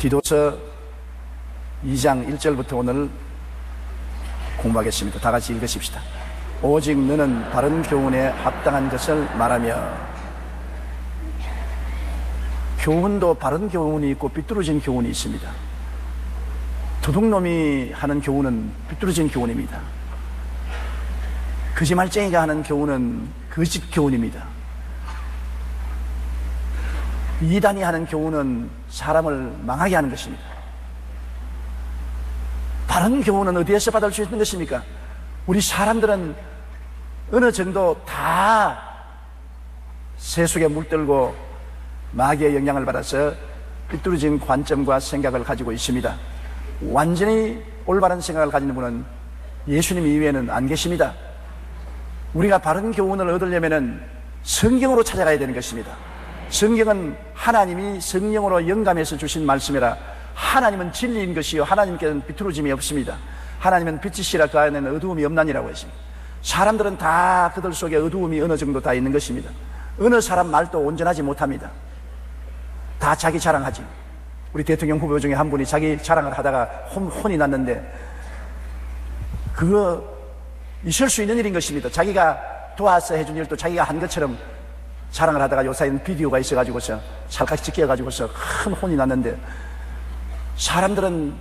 디도서 2장 1절부터 오늘 공부하겠습니다. 다 같이 읽으십시다. 오직 너는 바른 교훈에 합당한 것을 말하며. 교훈도 바른 교훈이 있고 삐뚤어진 교훈이 있습니다. 도둑놈이 하는 교훈은 삐뚤어진 교훈입니다. 거짓말쟁이가 하는 교훈은 거짓 교훈입니다. 이단이 하는 교훈은 사람을 망하게 하는 것입니다. 바른 교훈은 어디에서 받을 수 있는 것입니까? 우리 사람들은 어느 정도 다 세속에 물들고 마귀의 영향을 받아서 삐뚤어진 관점과 생각을 가지고 있습니다. 완전히 올바른 생각을 가지는 분은 예수님 이외에는 안 계십니다. 우리가 바른 교훈을 얻으려면 성경으로 찾아가야 되는 것입니다. 성경은 하나님이 성령으로 영감해서 주신 말씀이라 하나님은 진리인 것이요 하나님께는 비뚤어짐이 없습니다. 하나님은 빛이시라 그 안에는 어두움이 없나니라고 했습니다. 사람들은 다 그들 속에 어두움이 어느 정도 다 있는 것입니다. 어느 사람 말도 온전하지 못합니다. 다 자기 자랑하지. 우리 대통령 후보 중에 한 분이 자기 자랑을 하다가 혼이 났는데, 그거 있을 수 있는 일인 것입니다. 자기가 도와서 해준 일도 자기가 한 것처럼 자랑을 하다가 요사이는 비디오가 있어가지고서 살같이 찍혀가지고서 큰 혼이 났는데, 사람들은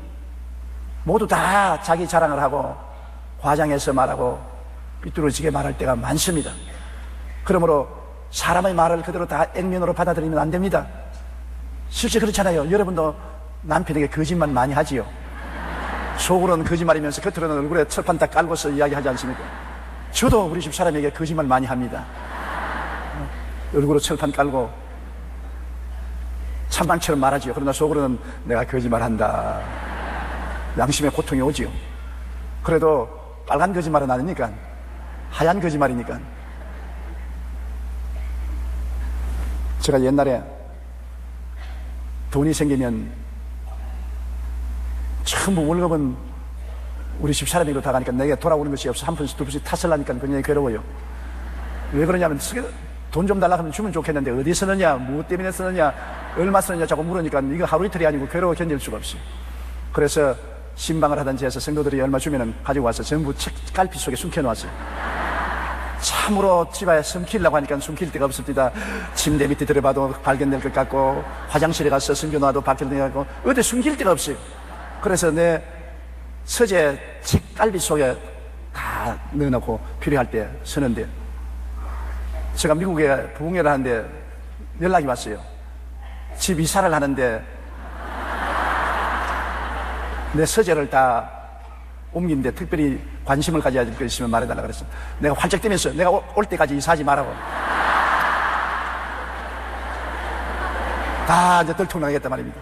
모두 다 자기 자랑을 하고 과장해서 말하고 삐뚤어지게 말할 때가 많습니다. 그러므로 사람의 말을 그대로 다 액면으로 받아들이면 안 됩니다. 실제 그렇잖아요. 여러분도 남편에게 거짓말 많이 하지요. 속으로는 거짓말이면서 겉으로는 얼굴에 철판 딱 깔고서 이야기하지 않습니까? 저도 우리 집 사람에게 거짓말 많이 합니다. 얼굴에 철판 깔고 찬방처럼 말하지요. 그러나 속으로는 내가 거짓말한다. 양심의 고통이 오지요. 그래도 빨간 거짓말은 아니니까, 하얀 거짓말이니까. 제가 옛날에 돈이 생기면 전부 월급은 우리 집 사람이고 다 가니까 내게 돌아오는 것이 없어. 한 푼씩 두 푼씩 탓을하니까 굉장히 괴로워요. 왜 그러냐면 돈 좀 달라고 하면 주면 좋겠는데 어디 쓰느냐, 무엇 때문에 쓰느냐, 얼마 쓰느냐 자꾸 물으니까 이거 하루 이틀이 아니고 괴로워 견딜 수가 없어요. 그래서 신방을 하던 데에서 성도들이 얼마 주면은 가지고 와서 전부 책갈피 속에 숨겨놓았어요. 참으로 집에 숨기려고 하니까 숨길 데가 없습니다. 침대 밑에 들어봐도 발견될 것 같고, 화장실에 가서 숨겨놔도 발견될 것 같고, 어디 숨길 데가 없어요. 그래서 내 서재 책갈피 속에 다 넣어놓고 필요할 때 쓰는데, 제가 미국에 부흥회를 하는데 연락이 왔어요. 집 이사를 하는데 내 서재를 다 옮긴데 특별히 관심을 가져야 될 것 있으면 말해달라 그랬어. 내가 활짝 뛰면서 내가 올 때까지 이사하지 말라고. 다 이제 들통나겠단 말입니다.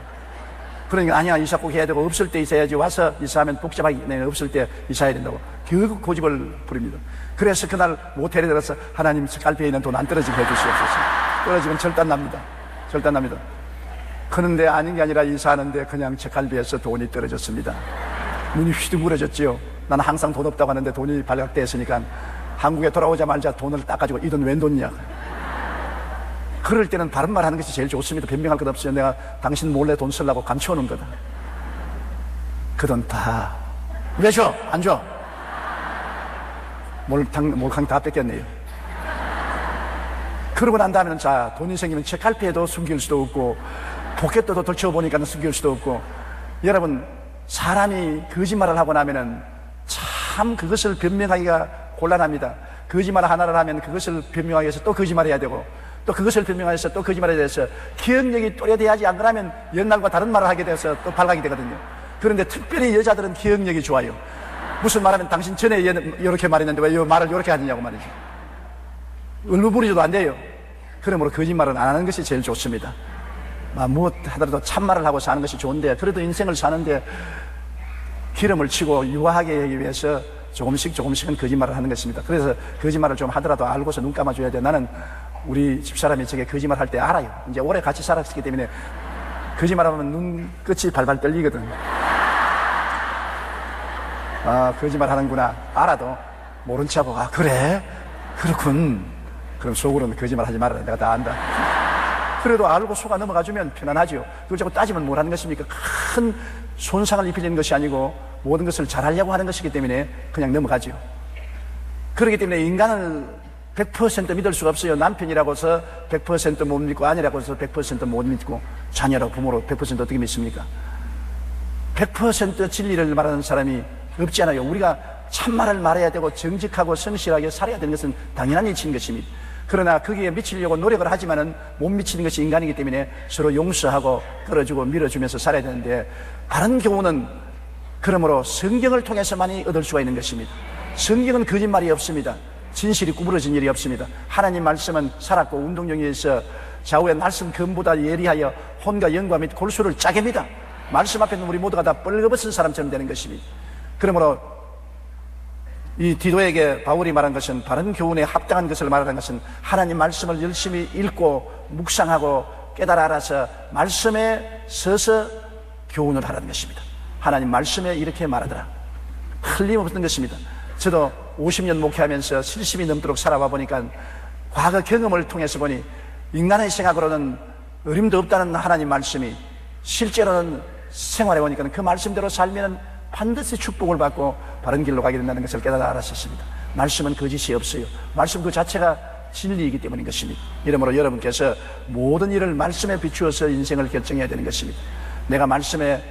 그러니까 아니야, 이사 꼭 해야 되고, 없을 때 이사해야지, 와서 이사하면 복잡하기 때문에 없을 때 이사해야 된다고 결국 고집을 부립니다. 그래서 그날 모텔에 들어서 하나님 책갈피에 있는 돈 안 떨어지게 해주시옵소서. 떨어지면 절단납니다. 절단납니다. 그런데 아닌 게 아니라 이사하는데 그냥 책갈피에서 돈이 떨어졌습니다. 눈이 휘둥그레졌지요. 나는 항상 돈 없다고 하는데 돈이 발각됐으니까 한국에 돌아오자마자 돈을 닦아주고, 이 돈 웬 돈이냐. 그럴 때는 바른 말 하는 것이 제일 좋습니다. 변명할 것 없어요. 내가 당신 몰래 돈 쓰려고 감춰오는 거다. 그 돈 다 왜 줘? 안 줘? 몰캉 다 뺏겼네요. 그러고 난 다음에는 자, 돈이 생기면 책갈피에도 숨길 수도 없고, 포켓도 덜쳐보니까 숨길 수도 없고. 여러분, 사람이 거짓말을 하고 나면은 참 그것을 변명하기가 곤란합니다. 거짓말 하나를 하면 그것을 변명하기 위해서 또 거짓말해야 되고, 또 그것을 변명해서 또 거짓말해야 돼서 기억력이 또래돼야지, 안 그러면 옛날과 다른 말을 하게 돼서 또 발각이 되거든요. 그런데 특별히 여자들은 기억력이 좋아요. 무슨 말하면 당신 전에 이렇게 말했는데 왜 이 말을 이렇게 하느냐고 말이죠. 얼루부리져도 안 돼요. 그러므로 거짓말은 안 하는 것이 제일 좋습니다. 무엇 하더라도 참말을 하고 사는 것이 좋은데, 그래도 인생을 사는데 기름을 치고 유하게 하기 위해서 조금씩은 거짓말을 하는 것입니다. 그래서 거짓말을 좀 하더라도 알고서 눈 감아줘야 돼. 나는 우리 집사람이 저게 거짓말 할 때 알아요. 이제 오래 같이 살았기 때문에 거짓말하면 눈끝이 발발 떨리거든. 아, 거짓말 하는구나. 알아도 모른 척하고, 아, 그래? 그렇군. 그럼 속으로는 거짓말 하지 말아라. 내가 다 안다. 그래도 알고 속아 넘어가주면 편안하죠. 그걸 자꾸 따지면 뭘 하는 것입니까? 큰 손상을 입히려는 것이 아니고 모든 것을 잘하려고 하는 것이기 때문에 그냥 넘어가죠. 그렇기 때문에 인간을 100% 믿을 수가 없어요. 남편이라고 해서 100% 못 믿고, 아내라고 해서 100% 못 믿고, 자녀라고 부모로 100% 어떻게 믿습니까? 100% 진리를 말하는 사람이 없지 않아요. 우리가 참말을 말해야 되고 정직하고 성실하게 살아야 되는 것은 당연한 이치인 것입니다. 그러나 거기에 미치려고 노력을 하지만은 못 미치는 것이 인간이기 때문에 서로 용서하고 끌어주고 밀어주면서 살아야 되는데, 바른 교훈은 그러므로 성경을 통해서만이 얻을 수가 있는 것입니다. 성경은 거짓말이 없습니다. 진실이 구부러진 일이 없습니다. 하나님 말씀은 살았고 운동경에서 좌우의 날선 검보다 예리하여 혼과 영과 및 골수를 짜게 합니다. 말씀 앞에는 우리 모두가 다 뻘거벗은 사람처럼 되는 것입니다. 그러므로 이 디도에게 바울이 말한 것은, 바른 교훈에 합당한 것을 말하는 것은 하나님 말씀을 열심히 읽고 묵상하고 깨달아 알아서 말씀에 서서 교훈을 하라는 것입니다. 하나님 말씀에 이렇게 말하더라. 틀림없는 것입니다. 저도 50년 목회하면서 70이 넘도록 살아와 보니까 과거 경험을 통해서 보니 인간의 생각으로는 어림도 없다는 하나님 말씀이 실제로는 생활해 보니까 그 말씀대로 살면 반드시 축복을 받고 바른 길로 가게 된다는 것을 깨달아 알았었습니다. 말씀은 거짓이 없어요. 말씀 그 자체가 진리이기 때문인 것입니다. 이러므로 여러분께서 모든 일을 말씀에 비추어서 인생을 결정해야 되는 것입니다. 내가 말씀에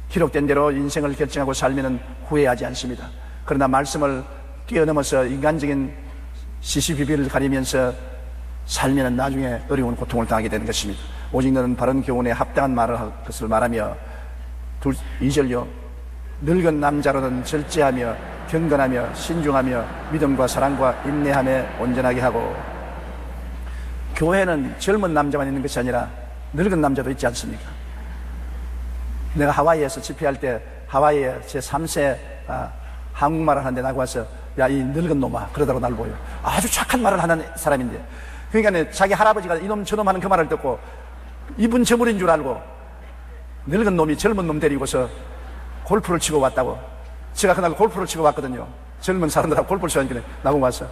기록된 대로 인생을 결정하고 살면 후회하지 않습니다. 그러나 말씀을 뛰어넘어서 인간적인 시시비비를 가리면서 살면 나중에 어려운 고통을 당하게 되는 것입니다. 오직 너는 바른 교훈에 합당한 말을 할 것을 말하며 2절요. 늙은 남자로는 절제하며 경건하며 신중하며 믿음과 사랑과 인내함에 온전하게 하고. 교회는 젊은 남자만 있는 것이 아니라 늙은 남자도 있지 않습니까? 내가 하와이에서 집회할 때 하와이에 제 3세 한국말을 하는데 나고 와서, 야, 이 늙은 놈아, 그러다가 날 보여. 아주 착한 말을 하는 사람인데, 그러니까 자기 할아버지가 이놈 저놈 하는 그 말을 듣고 이분 저물인 줄 알고 늙은 놈이 젊은 놈 데리고서 골프를 치고 왔다고. 제가 그날 골프를 치고 왔거든요. 젊은 사람들하고 골프를 치고 나보고 왔어.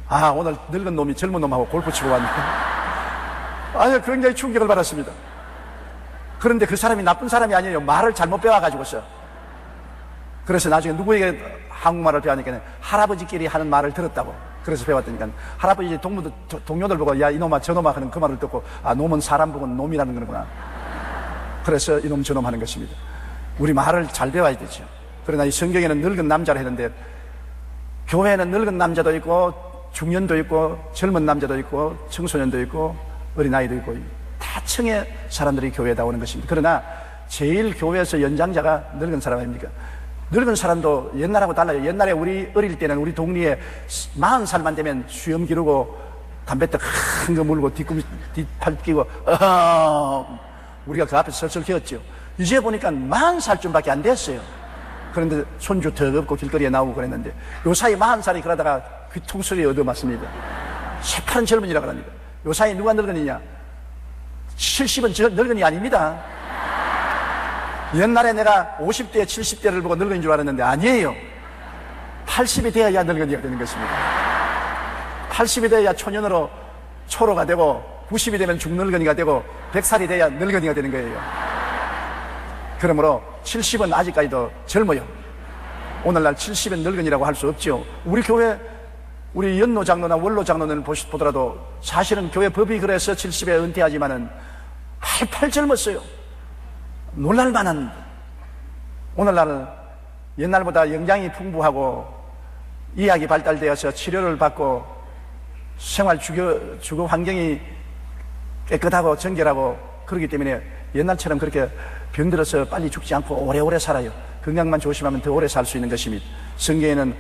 아, 오늘 늙은 놈이 젊은 놈하고 골프 치고 왔네. 아니, 굉장히 충격을 받았습니다. 그런데 그 사람이 나쁜 사람이 아니에요. 말을 잘못 배워가지고서. 그래서 나중에 누구에게 한국말을 배우니까 할아버지끼리 하는 말을 들었다고. 그래서 배웠더니까 할아버지 동료들 보고, 야, 이놈아 저놈아 하는 그 말을 듣고, 아, 놈은 사람 보고 놈이라는 거구나. 그래서 이놈 저놈 하는 것입니다. 우리 말을 잘 배워야 되죠. 그러나 이 성경에는 늙은 남자를 했는데, 교회는 늙은 남자도 있고 중년도 있고 젊은 남자도 있고 청소년도 있고 어린아이도 있고 다 층의 사람들이 교회에 다 오는 것입니다. 그러나 제일 교회에서 연장자가 늙은 사람 아닙니까? 늙은 사람도 옛날하고 달라요. 옛날에 우리 어릴 때는 우리 동리에 40살만 되면 수염 기르고 담뱃대 큰 거 물고 뒷팔 끼고 우리가 그 앞에서 설설 기었죠. 이제 보니까 40살쯤밖에 안 됐어요. 그런데 손주 더 없고 길거리에 나오고 그랬는데, 요 사이 40살이 그러다가 귀퉁소리 얻어맞습니다. 새파란 젊은이라고 합니다. 요 사이 누가 늙은이냐? 70은 늙은이 아닙니다. 옛날에 내가 50대 70대를 보고 늙은인 줄 알았는데 아니에요. 80이 돼야 늙은이가 되는 것입니다. 80이 돼야 초년으로 초로가 되고, 90이 되면 중늙은이가 되고, 100살이 돼야 늙은이가 되는 거예요. 그러므로 70은 아직까지도 젊어요. 오늘날 70은 늙은이라고 할 수 없죠. 우리 교회, 우리 연로 장로나 원로 장로는 보더라도 사실은 교회 법이 그래서 70에 은퇴하지만은 팔팔 젊었어요. 놀랄만한. 오늘날은 옛날보다 영양이 풍부하고 의학이 발달되어서 치료를 받고 생활 주거 환경이 깨끗하고 정결하고 그렇기 때문에 옛날처럼 그렇게 병들어서 빨리 죽지 않고 오래오래 살아요. 건강만 조심하면 더 오래 살 수 있는 것입니다. 성경에는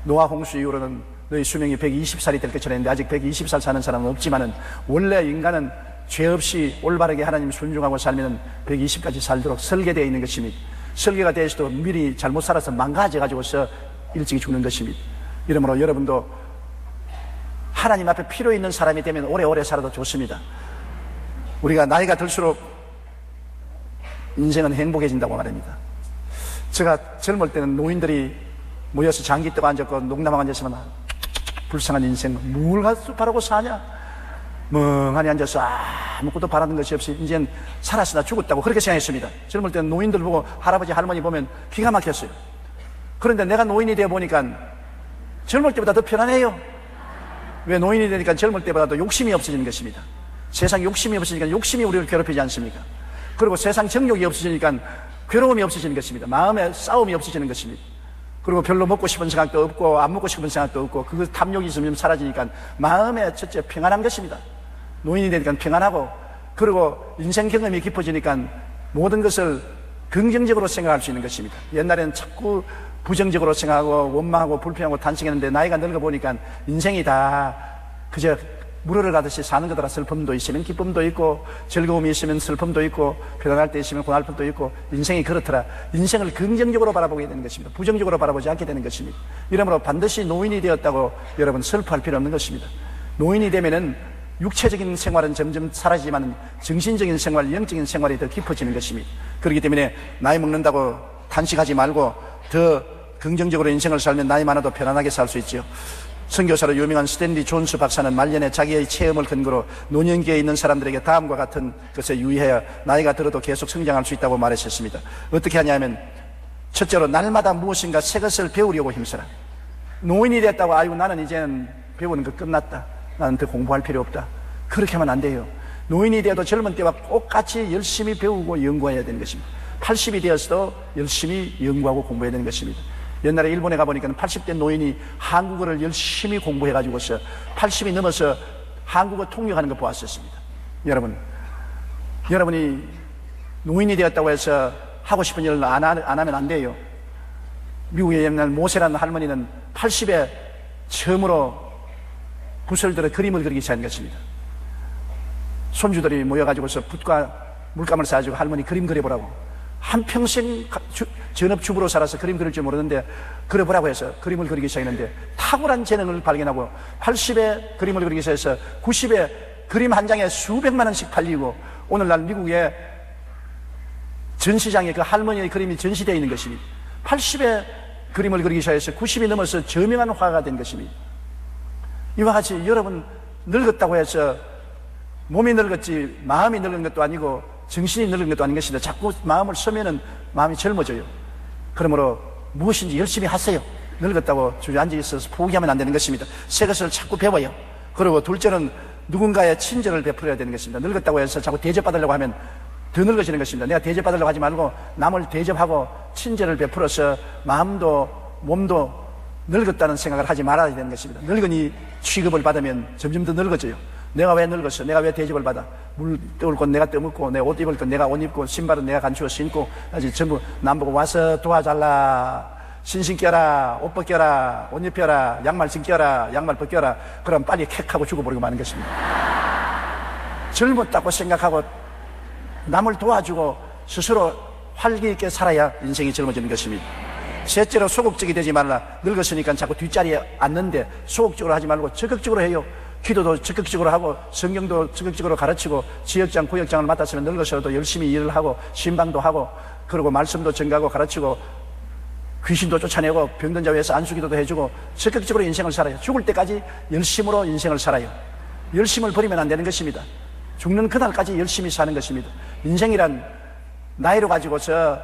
노아 홍수 이후로는 너희 수명이 120살이 될 것처럼 했는데 아직 120살 사는 사람은 없지만은 원래 인간은 죄 없이 올바르게 하나님 순종하고 살면 120까지 살도록 설계되어 있는 것입니다. 설계가 되어 있어도 미리 잘못 살아서 망가져가지고서 일찍이 죽는 것입니다. 이러므로 여러분도 하나님 앞에 필요 있는 사람이 되면 오래오래 살아도 좋습니다. 우리가 나이가 들수록 인생은 행복해진다고 말합니다. 제가 젊을 때는 노인들이 모여서 장기 떠고 앉았고 농담하고 앉았으면 불쌍한 인생 뭘 가서 바라고 사냐? 멍하니 앉아서 아무것도 바라는 것이 없이 이젠 살았으나 죽었다고 그렇게 생각했습니다. 젊을 때는 노인들 보고 할아버지 할머니 보면 기가 막혔어요. 그런데 내가 노인이 되어 보니까 젊을 때보다 더 편안해요. 왜? 노인이 되니까 젊을 때보다 더 욕심이 없어지는 것입니다. 세상 욕심이 없어지니까 욕심이 우리를 괴롭히지 않습니까? 그리고 세상 정욕이 없어지니까 괴로움이 없어지는 것입니다. 마음에 싸움이 없어지는 것입니다. 그리고 별로 먹고 싶은 생각도 없고 안 먹고 싶은 생각도 없고 그 탐욕이 있으면 사라지니까 마음에 첫째 평안한 것입니다. 노인이 되니까 평안하고, 그리고 인생 경험이 깊어지니까 모든 것을 긍정적으로 생각할 수 있는 것입니다. 옛날에는 자꾸 부정적으로 생각하고 원망하고 불평하고 탄식했는데 나이가 늙어보니까 인생이 다 그저 물을 가듯이 사는 거더라. 슬픔도 있으면 기쁨도 있고, 즐거움이 있으면 슬픔도 있고, 편안할 때 있으면 고날픔도 있고, 인생이 그렇더라. 인생을 긍정적으로 바라보게 되는 것입니다. 부정적으로 바라보지 않게 되는 것입니다. 이러므로 반드시 노인이 되었다고 여러분 슬퍼할 필요 없는 것입니다. 노인이 되면은 육체적인 생활은 점점 사라지지만 정신적인 생활, 영적인 생활이 더 깊어지는 것입니다. 그렇기 때문에 나이 먹는다고 탄식하지 말고 더 긍정적으로 인생을 살면 나이 많아도 편안하게 살 수 있죠. 선교사로 유명한 스탠리 존스 박사는 말년에 자기의 체험을 근거로 노년기에 있는 사람들에게 다음과 같은 것에 유의하여 나이가 들어도 계속 성장할 수 있다고 말했었습니다. 어떻게 하냐면, 첫째로 날마다 무엇인가 새 것을 배우려고 힘써라. 노인이 됐다고 아이고 나는 이제는 배우는 거 끝났다, 나는 더 공부할 필요 없다, 그렇게 하면 안 돼요. 노인이 되어도 젊은 때와 똑같이 열심히 배우고 연구해야 되는 것입니다. 80이 되어서도 열심히 연구하고 공부해야 되는 것입니다. 옛날에 일본에 가보니까 80대 노인이 한국어를 열심히 공부해가지고서 80이 넘어서 한국어 통역하는 거 보았었습니다. 여러분이 노인이 되었다고 해서 하고 싶은 일을 안 하면 안 돼요. 미국의 옛날 모세라는 할머니는 80에 처음으로 붓을 들어 그림을 그리기 시작한 것입니다. 손주들이 모여가지고서 붓과 물감을 사가지고 할머니 그림 그려보라고, 한평생 전업주부로 살아서 그림 그릴 줄 모르는데 그려보라고 해서 그림을 그리기 시작했는데 탁월한 재능을 발견하고 80에 그림을 그리기 시작해서 90에 그림 한 장에 수백만 원씩 팔리고, 오늘날 미국의 전시장에 그 할머니의 그림이 전시되어 있는 것입니다. 80에 그림을 그리기 시작해서 90이 넘어서 저명한 화가가 된 것입니다. 이와 같이 여러분 늙었다고 해서 몸이 늙었지 마음이 늙은 것도 아니고 정신이 늙은 것도 아닌 것인데 자꾸 마음을 쓰면은 마음이 젊어져요. 그러므로 무엇인지 열심히 하세요. 늙었다고 주저앉아 있어서 포기하면 안 되는 것입니다. 새 것을 자꾸 배워요. 그리고 둘째는 누군가의 친절을 베풀어야 되는 것입니다. 늙었다고 해서 자꾸 대접받으려고 하면 더 늙어지는 것입니다. 내가 대접받으려고 하지 말고 남을 대접하고 친절을 베풀어서 마음도 몸도 늙었다는 생각을 하지 말아야 되는 것입니다. 늙은이 취급을 받으면 점점 더 늙어져요. 내가 왜 늙었어? 내가 왜 대접을 받아? 물 떠올 건 내가 떠먹고, 내 옷 입을 건 내가 옷 입고, 신발은 내가 간추어 신고, 아직 전부 남보고 와서 도와달라, 신신 껴라, 옷 벗겨라, 옷 입혀라, 양말 신겨라, 양말 벗겨라. 그럼 빨리 캑하고 죽어버리고 마는 것입니다. 젊었다고 생각하고 남을 도와주고 스스로 활기 있게 살아야 인생이 젊어지는 것입니다. 셋째로 소극적이 되지 말라. 늙었으니까 자꾸 뒷자리에 앉는데 소극적으로 하지 말고 적극적으로 해요. 기도도 적극적으로 하고 성경도 적극적으로 가르치고 지역장, 구역장을 맡았으면 늙어서도 열심히 일을 하고 신방도 하고, 그리고 말씀도 전가하고 가르치고 귀신도 쫓아내고 병든 자 위해서 안수기도도 해주고 적극적으로 인생을 살아요. 죽을 때까지 열심으로 인생을 살아요. 열심을 버리면 안 되는 것입니다. 죽는 그날까지 열심히 사는 것입니다. 인생이란 나이로 가지고서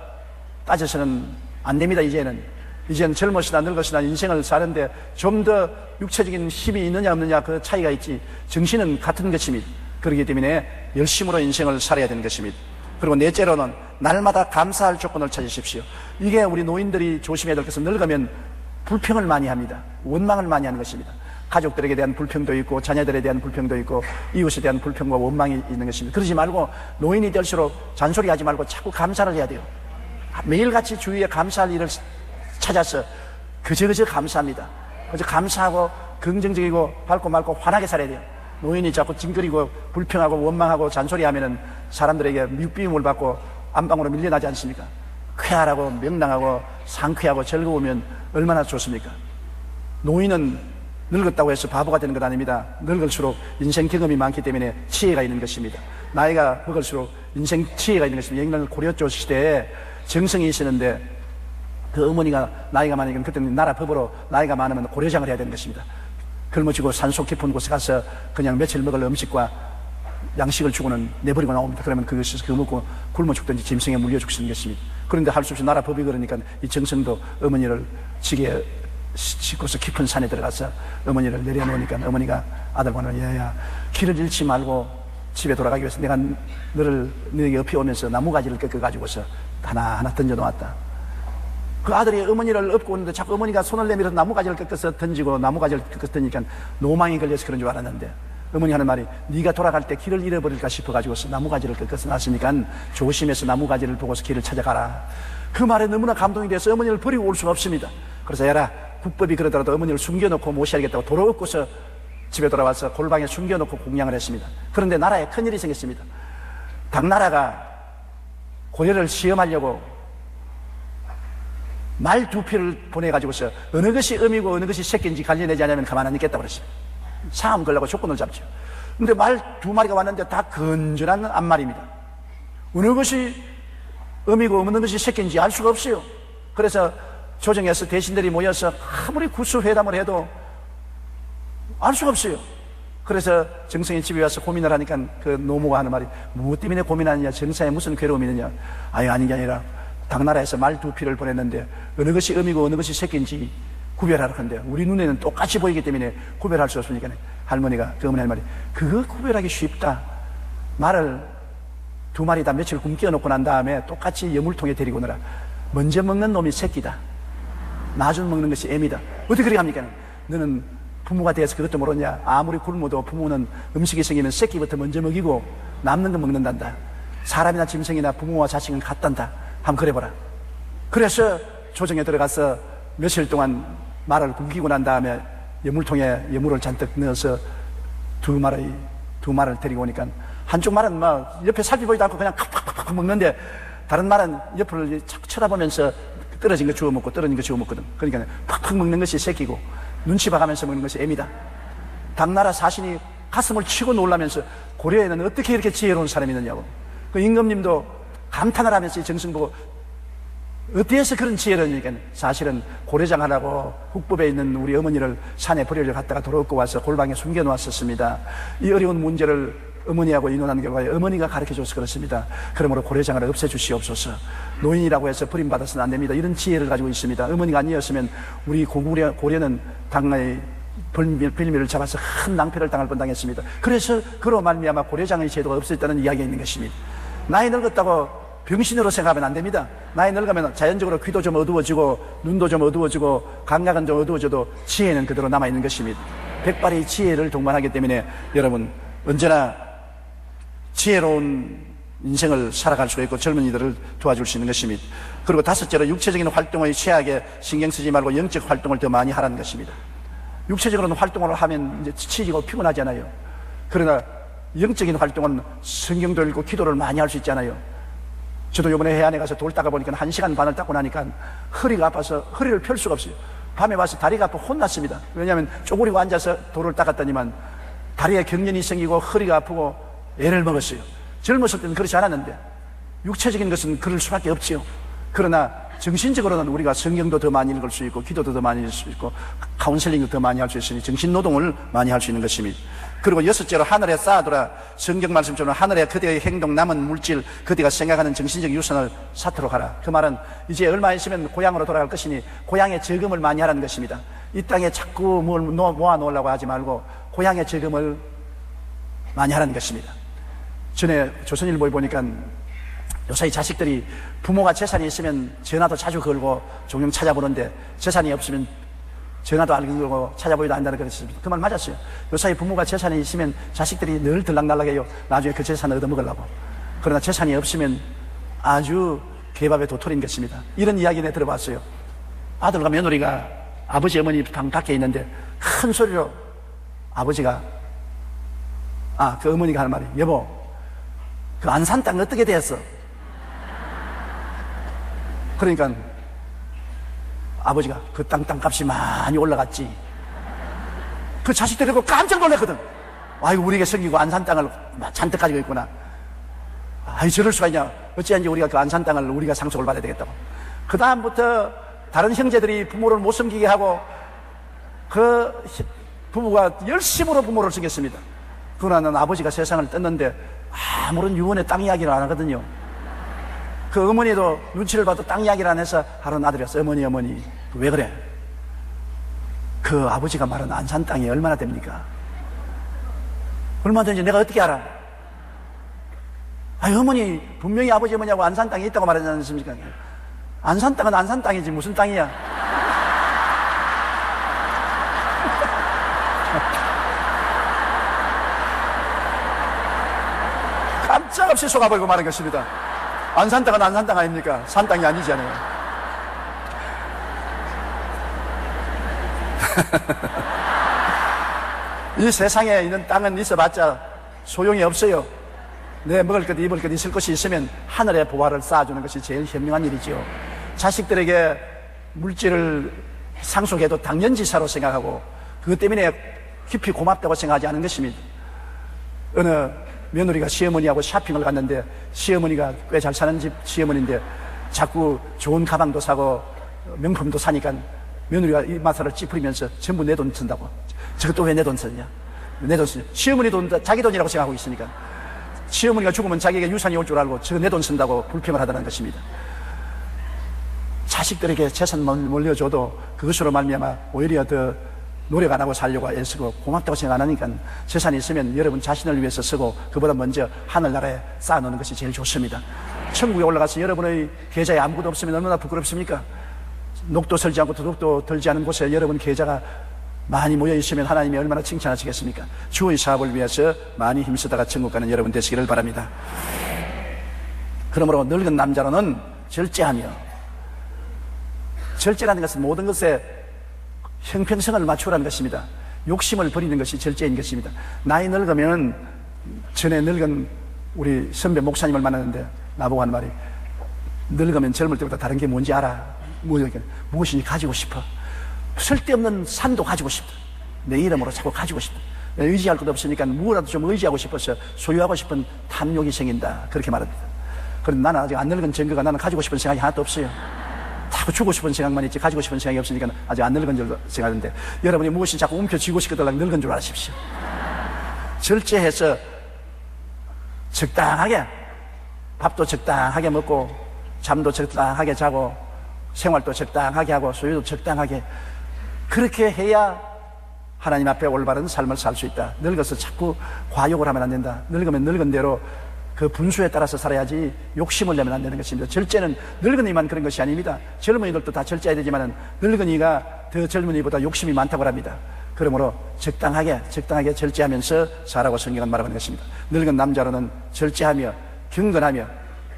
따져서는 안 됩니다. 이제는 젊었으나 늙었으나 인생을 사는데 좀 더 육체적인 힘이 있느냐 없느냐 그 차이가 있지 정신은 같은 것입니다. 그렇기 때문에 열심으로 인생을 살아야 되는 것입니다. 그리고 넷째로는 날마다 감사할 조건을 찾으십시오. 이게 우리 노인들이 조심해야 될 것은 늙으면 불평을 많이 합니다. 원망을 많이 하는 것입니다. 가족들에게 대한 불평도 있고 자녀들에 대한 불평도 있고 이웃에 대한 불평과 원망이 있는 것입니다. 그러지 말고 노인이 될수록 잔소리하지 말고 자꾸 감사를 해야 돼요. 매일같이 주위에 감사할 일을 찾아서 그저 감사합니다. 그저 감사하고 긍정적이고 밝고 맑고 환하게 살아야 돼요. 노인이 자꾸 찡그리고 불평하고 원망하고 잔소리하면은 사람들에게 미움을 받고 안방으로 밀려나지 않습니까? 쾌활하고 명랑하고 상쾌하고 즐거우면 얼마나 좋습니까? 노인은 늙었다고 해서 바보가 되는 것 아닙니다. 늙을수록 인생 경험이 많기 때문에 지혜가 있는 것입니다. 나이가 먹을수록 인생 지혜가 있는 것입니다. 옛날 고려조 시대에 정성이 있었는데 그 어머니가 나이가 많으니까 그때는 나라 법으로 나이가 많으면 고려장을 해야 되는 것입니다. 걸머지고 산속 깊은 곳에 가서 그냥 며칠 먹을 음식과 양식을 주고는 내버리고 나옵니다. 그러면 그것을 그 먹고 굶어 죽든지 짐승에 물려 죽는 것입니다. 그런데 할 수 없이 나라 법이 그러니까 이 정성도 어머니를 지게 싣고서 깊은 산에 들어가서 어머니를 내려놓으니까 어머니가 아들과는 얘야 길을 잃지 말고 집에 돌아가기 위해서 내가 너에게 업혀 오면서 나무가지를 꺾어가지고서 하나하나 던져놓았다. 그 아들이 어머니를 업고 오는데 자꾸 어머니가 손을 내밀어서 나무가지를 꺾어서 던지고 나무가지를 꺾어서 던지니까 노망이 걸려서 그런 줄 알았는데 어머니 하는 말이 네가 돌아갈 때 길을 잃어버릴까 싶어가지고서 나무가지를 꺾어서 놨으니까 조심해서 나무가지를 보고서 길을 찾아가라. 그 말에 너무나 감동이 돼서 어머니를 버리고 올 수가 없습니다. 그래서 얘라 국법이 그러더라도 어머니를 숨겨놓고 모시야겠다고 도로 엎고서 집에 돌아와서 골방에 숨겨놓고 공양을 했습니다. 그런데 나라에 큰일이 생겼습니다. 당나라가 고려를 시험하려고 말 2피를 보내가지고서 어느 것이 음이고 어느 것이 새끼인지 관련되지 않으면 가만 안 있겠다고 그랬습니다. 상함 걸라고 조건을 잡죠. 근데 말 2마리가 왔는데 다 건전한 암말입니다. 어느 것이 음이고 어느 것이 새끼인지 알 수가 없어요. 그래서 조정에서 대신들이 모여서 아무리 구수회담을 해도 알 수가 없어요. 그래서 정성이 집에 와서 고민을 하니까 그 노모가 하는 말이 무엇 때문에 고민하느냐, 정사에 무슨 괴로움이 있느냐. 아닌 게 아니라 당나라에서 말 2피를 보냈는데 어느 것이 음이고 어느 것이 새끼인지 구별하라 하는데 우리 눈에는 똑같이 보이기 때문에 구별할 수 없으니까 할머니가 그 어머니 할 말이 그거 구별하기 쉽다. 말을 2마리 다 며칠 굶겨 놓고 난 다음에 똑같이 여물통에 데리고 오너라. 먼저 먹는 놈이 새끼다. 나중 먹는 것이 애미다. 어떻게 그렇게 합니까? 너는 부모가 되어서 그것도 모르냐? 아무리 굶어도 부모는 음식이 생기면 새끼부터 먼저 먹이고 남는 거 먹는단다. 사람이나 짐승이나 부모와 자식은 같단다. 한번 그래보라. 그래서 조정에 들어가서 며칠 동안 말을 굶기고 난 다음에 여물통에 여물을 잔뜩 넣어서 2마리를 데리고 오니까 한쪽 말은 막 옆에 살펴보지도 않고 그냥 칵칵칵 먹는데 다른 말은 옆을 쳐다보면서 떨어진 거 주워 먹고 떨어진 거 주워 먹거든. 그러니까 팍팍 먹는 것이 새끼고 눈치 봐가면서 먹는 것이 애미다. 당나라 사신이 가슴을 치고 놀라면서 고려에는 어떻게 이렇게 지혜로운 사람이 있느냐고. 그 임금님도 감탄을 하면서 이 정승 보고 어디에서 그런 지혜를 하니까 사실은 고려장 하라고 국법에 있는 우리 어머니를 산에 버리려 갔다가 돌아오고 와서 골방에 숨겨놓았었습니다. 이 어려운 문제를 어머니하고 의논하는 결과에 어머니가 가르쳐줘서 그렇습니다. 그러므로 고려장을 없애주시옵소서. 노인이라고 해서 버림받아서는 안 됩니다. 이런 지혜를 가지고 있습니다. 어머니가 아니었으면 우리 고려는 당나의 빌미를 잡아서 큰 낭패를 당할 뻔당했습니다. 그래서 그로 말미암아 고려장의 제도가 없어졌다는 이야기가 있는 것입니다. 나이 늙었다고 병신으로 생각하면 안 됩니다. 나이 늙으면 자연적으로 귀도 좀 어두워지고 눈도 좀 어두워지고 감각은 좀 어두워져도 지혜는 그대로 남아있는 것입니다. 백발의 지혜를 동반하기 때문에 여러분 언제나 지혜로운 인생을 살아갈 수가 있고 젊은이들을 도와줄 수 있는 것입니다. 그리고 다섯째로 육체적인 활동의 최악에 신경 쓰지 말고 영적 활동을 더 많이 하라는 것입니다. 육체적으로는 활동을 하면 이제 지치고 피곤하잖아요. 그러나 영적인 활동은 성경도 읽고 기도를 많이 할 수 있잖아요. 저도 이번에 해안에 가서 돌 닦아 보니까 1시간 반을 닦고 나니까 허리가 아파서 허리를 펼 수가 없어요. 밤에 와서 다리가 아파 혼났습니다. 왜냐하면 쪼그리고 앉아서 돌을 닦았더니만 다리에 경련이 생기고 허리가 아프고 애를 먹었어요. 젊었을 때는 그렇지 않았는데 육체적인 것은 그럴 수밖에 없지요. 그러나 정신적으로는 우리가 성경도 더 많이 읽을 수 있고 기도도 더 많이 읽을 수 있고 카운셀링도 더 많이 할 수 있으니 정신노동을 많이 할 수 있는 것입니다. 그리고 여섯째로 하늘에 쌓아두라. 성경 말씀처럼 하늘에 그대의 행동 남은 물질 그대가 생각하는 정신적 유산을 쌓도록 하라. 그 말은 이제 얼마 있으면 고향으로 돌아갈 것이니 고향의 저금을 많이 하라는 것입니다. 이 땅에 자꾸 뭘 모아 놓으려고 하지 말고 고향의 저금을 많이 하라는 것입니다. 전에 조선일보에 보니까 요사이 자식들이 부모가 재산이 있으면 전화도 자주 걸고 종종 찾아보는데 재산이 없으면 전화도 안 걸고 찾아보지도 않는다는 그랬습니다. 그 말 맞았어요. 요사이 부모가 재산이 있으면 자식들이 늘 들락날락해요. 나중에 그 재산을 얻어먹으려고. 그러나 재산이 없으면 아주 개밥에 도토리인 것입니다. 이런 이야기 내가 들어봤어요. 아들과 며느리가 아버지 어머니 방 밖에 있는데 큰 소리로 아버지가 그 어머니가 하는 말이 여보 그 안산 땅 어떻게 됐어? 그러니까 아버지가 그 땅값이 많이 올라갔지. 그 자식들 데리고 깜짝 놀랐거든. 아이고 우리가 생기고 안산 땅을 잔뜩 가지고 있구나. 아이 저럴 수가 있냐. 어찌한지 우리가 그 안산 땅을 우리가 상속을 받아야 되겠다고. 그 다음부터 다른 형제들이 부모를 못 섬기게 하고 그 부부가 열심으로 부모를 죽였습니다. 그러나는 아버지가 세상을 떴는데 아무런 유언의 땅 이야기를 안 하거든요. 그 어머니도 눈치를 봐도 땅 이야기를 안 해서 하루는 아들이 왔어. 어머니 왜 그래? 그 아버지가 말한 안산 땅이 얼마나 됩니까? 얼마 되는지 내가 어떻게 알아? 아니 어머니 분명히 아버지 어머니하고 안산 땅이 있다고 말하지 않습니까? 안산 땅은 안산 땅이지 무슨 땅이야? 깜짝없이 속아버리고 말한 것입니다. 안산 땅은 안산 땅 아닙니까? 산 땅이 아니잖아요. 이 세상에 있는 땅은 있어봤자 소용이 없어요. 내 먹을 것, 입을 것, 있을 것이 있으면 하늘의 보화를 쌓아주는 것이 제일 현명한 일이죠. 자식들에게 물질을 상속해도 당연지사로 생각하고 그것 때문에 깊이 고맙다고 생각하지 않은 것입니다. 어느 며느리가 시어머니하고 쇼핑을 갔는데 시어머니가 꽤 잘 사는 집 시어머니인데 자꾸 좋은 가방도 사고 명품도 사니까 며느리가 이 마사를 찌푸리면서 전부 내 돈 쓴다고. 저것도 왜 내 돈 썼냐? 내 돈 쓰냐? 시어머니 돈, 자기 돈이라고 생각하고 있으니까. 시어머니가 죽으면 자기에게 유산이 올 줄 알고 저거 내 돈 쓴다고 불평을 하더라는 것입니다. 자식들에게 재산 물려줘도 그것으로 말미암아 오히려 더 노력 안 하고 살려고 애쓰고 고맙다고 생각 안 하니까 재산이 있으면 여러분 자신을 위해서 쓰고 그보다 먼저 하늘나라에 쌓아놓는 것이 제일 좋습니다. 천국에 올라가서 여러분의 계좌에 아무것도 없으면 얼마나 부끄럽습니까? 녹도 설지 않고 도둑도 들지 않은 곳에 여러분 계좌가 많이 모여 있으면 하나님이 얼마나 칭찬하시겠습니까? 주의 사업을 위해서 많이 힘쓰다가 천국 가는 여러분 되시기를 바랍니다. 그러므로 늙은 남자로는 절제하며, 절제라는 것은 모든 것에 형평성을 맞추라는 것입니다. 욕심을 버리는 것이 절제인 것입니다. 나이 늙으면, 전에 늙은 우리 선배 목사님을 만났는데 나보고 하는 말이, 늙으면 젊을 때보다 다른 게 뭔지 알아? 무엇인지 가지고 싶어. 쓸데없는 산도 가지고 싶다. 내 이름으로 자꾸 가지고 싶다. 의지할 것도 없으니까 무엇라도 좀 의지하고 싶어서 소유하고 싶은 탐욕이 생긴다. 그렇게 말합니다. 그런데 나는 아직 안 늙은 증거가 나는 가지고 싶은 생각이 하나도 없어요. 자꾸 주고 싶은 생각만 있지 가지고 싶은 생각이 없으니까 아직 안 늙은 줄 생각하는데, 여러분이 무엇이 자꾸 움켜쥐고 싶거든 늙은 줄 아십시오. 절제해서 적당하게, 밥도 적당하게 먹고 잠도 적당하게 자고 생활도 적당하게 하고 소유도 적당하게, 그렇게 해야 하나님 앞에 올바른 삶을 살 수 있다. 늙어서 자꾸 과욕을 하면 안 된다. 늙으면 늙은 대로 그 분수에 따라서 살아야지 욕심을 내면 안 되는 것입니다. 절제는 늙은이만 그런 것이 아닙니다. 젊은이들도 다 절제해야 되지만 늙은이가 더 젊은이보다 욕심이 많다고 합니다. 그러므로 적당하게 절제하면서 살라고 성경은 말하는 것입니다. 늙은 남자로는 절제하며 경건하며,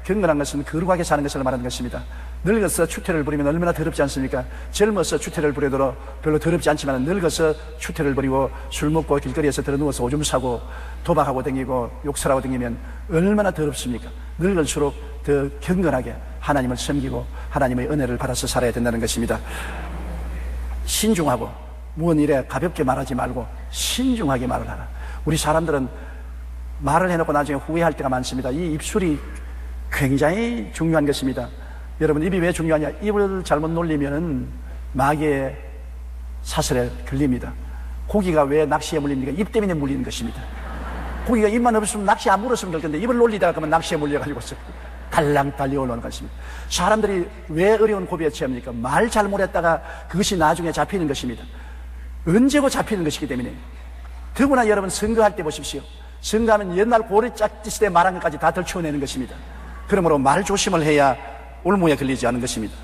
경건한 것은 거룩하게 사는 것을 말하는 것입니다. 늙어서 추태를 부리면 얼마나 더럽지 않습니까? 젊어서 추태를 부려도 별로 더럽지 않지만 늙어서 추태를 부리고 술 먹고 길거리에서 들어누워서 오줌 싸고 도박하고 다니고 욕설하고 다니면 얼마나 더럽습니까? 늙을수록 더 경건하게 하나님을 섬기고 하나님의 은혜를 받아서 살아야 된다는 것입니다. 신중하고, 무언 일에 가볍게 말하지 말고 신중하게 말을 하라. 우리 사람들은 말을 해놓고 나중에 후회할 때가 많습니다. 이 입술이 굉장히 중요한 것입니다. 여러분, 입이 왜 중요하냐? 입을 잘못 놀리면 마귀의 사슬에 걸립니다. 고기가 왜 낚시에 물립니까? 입 때문에 물리는 것입니다. 고기가 입만 없으면 낚시 안 물었으면 될 텐데 입을 놀리다가 그러면 낚시에 물려가지고 달랑 달려오는 것입니다. 사람들이 왜 어려운 고비에 처합니까? 말 잘못했다가 그것이 나중에 잡히는 것입니다. 언제고 잡히는 것이기 때문에. 더구나 여러분 선거할 때 보십시오. 선거하면 옛날 고려짝지 시대 말한 것까지 다 덜쳐내는 것입니다. 그러므로 말 조심을 해야 올무에 걸리지 않은 것입니다.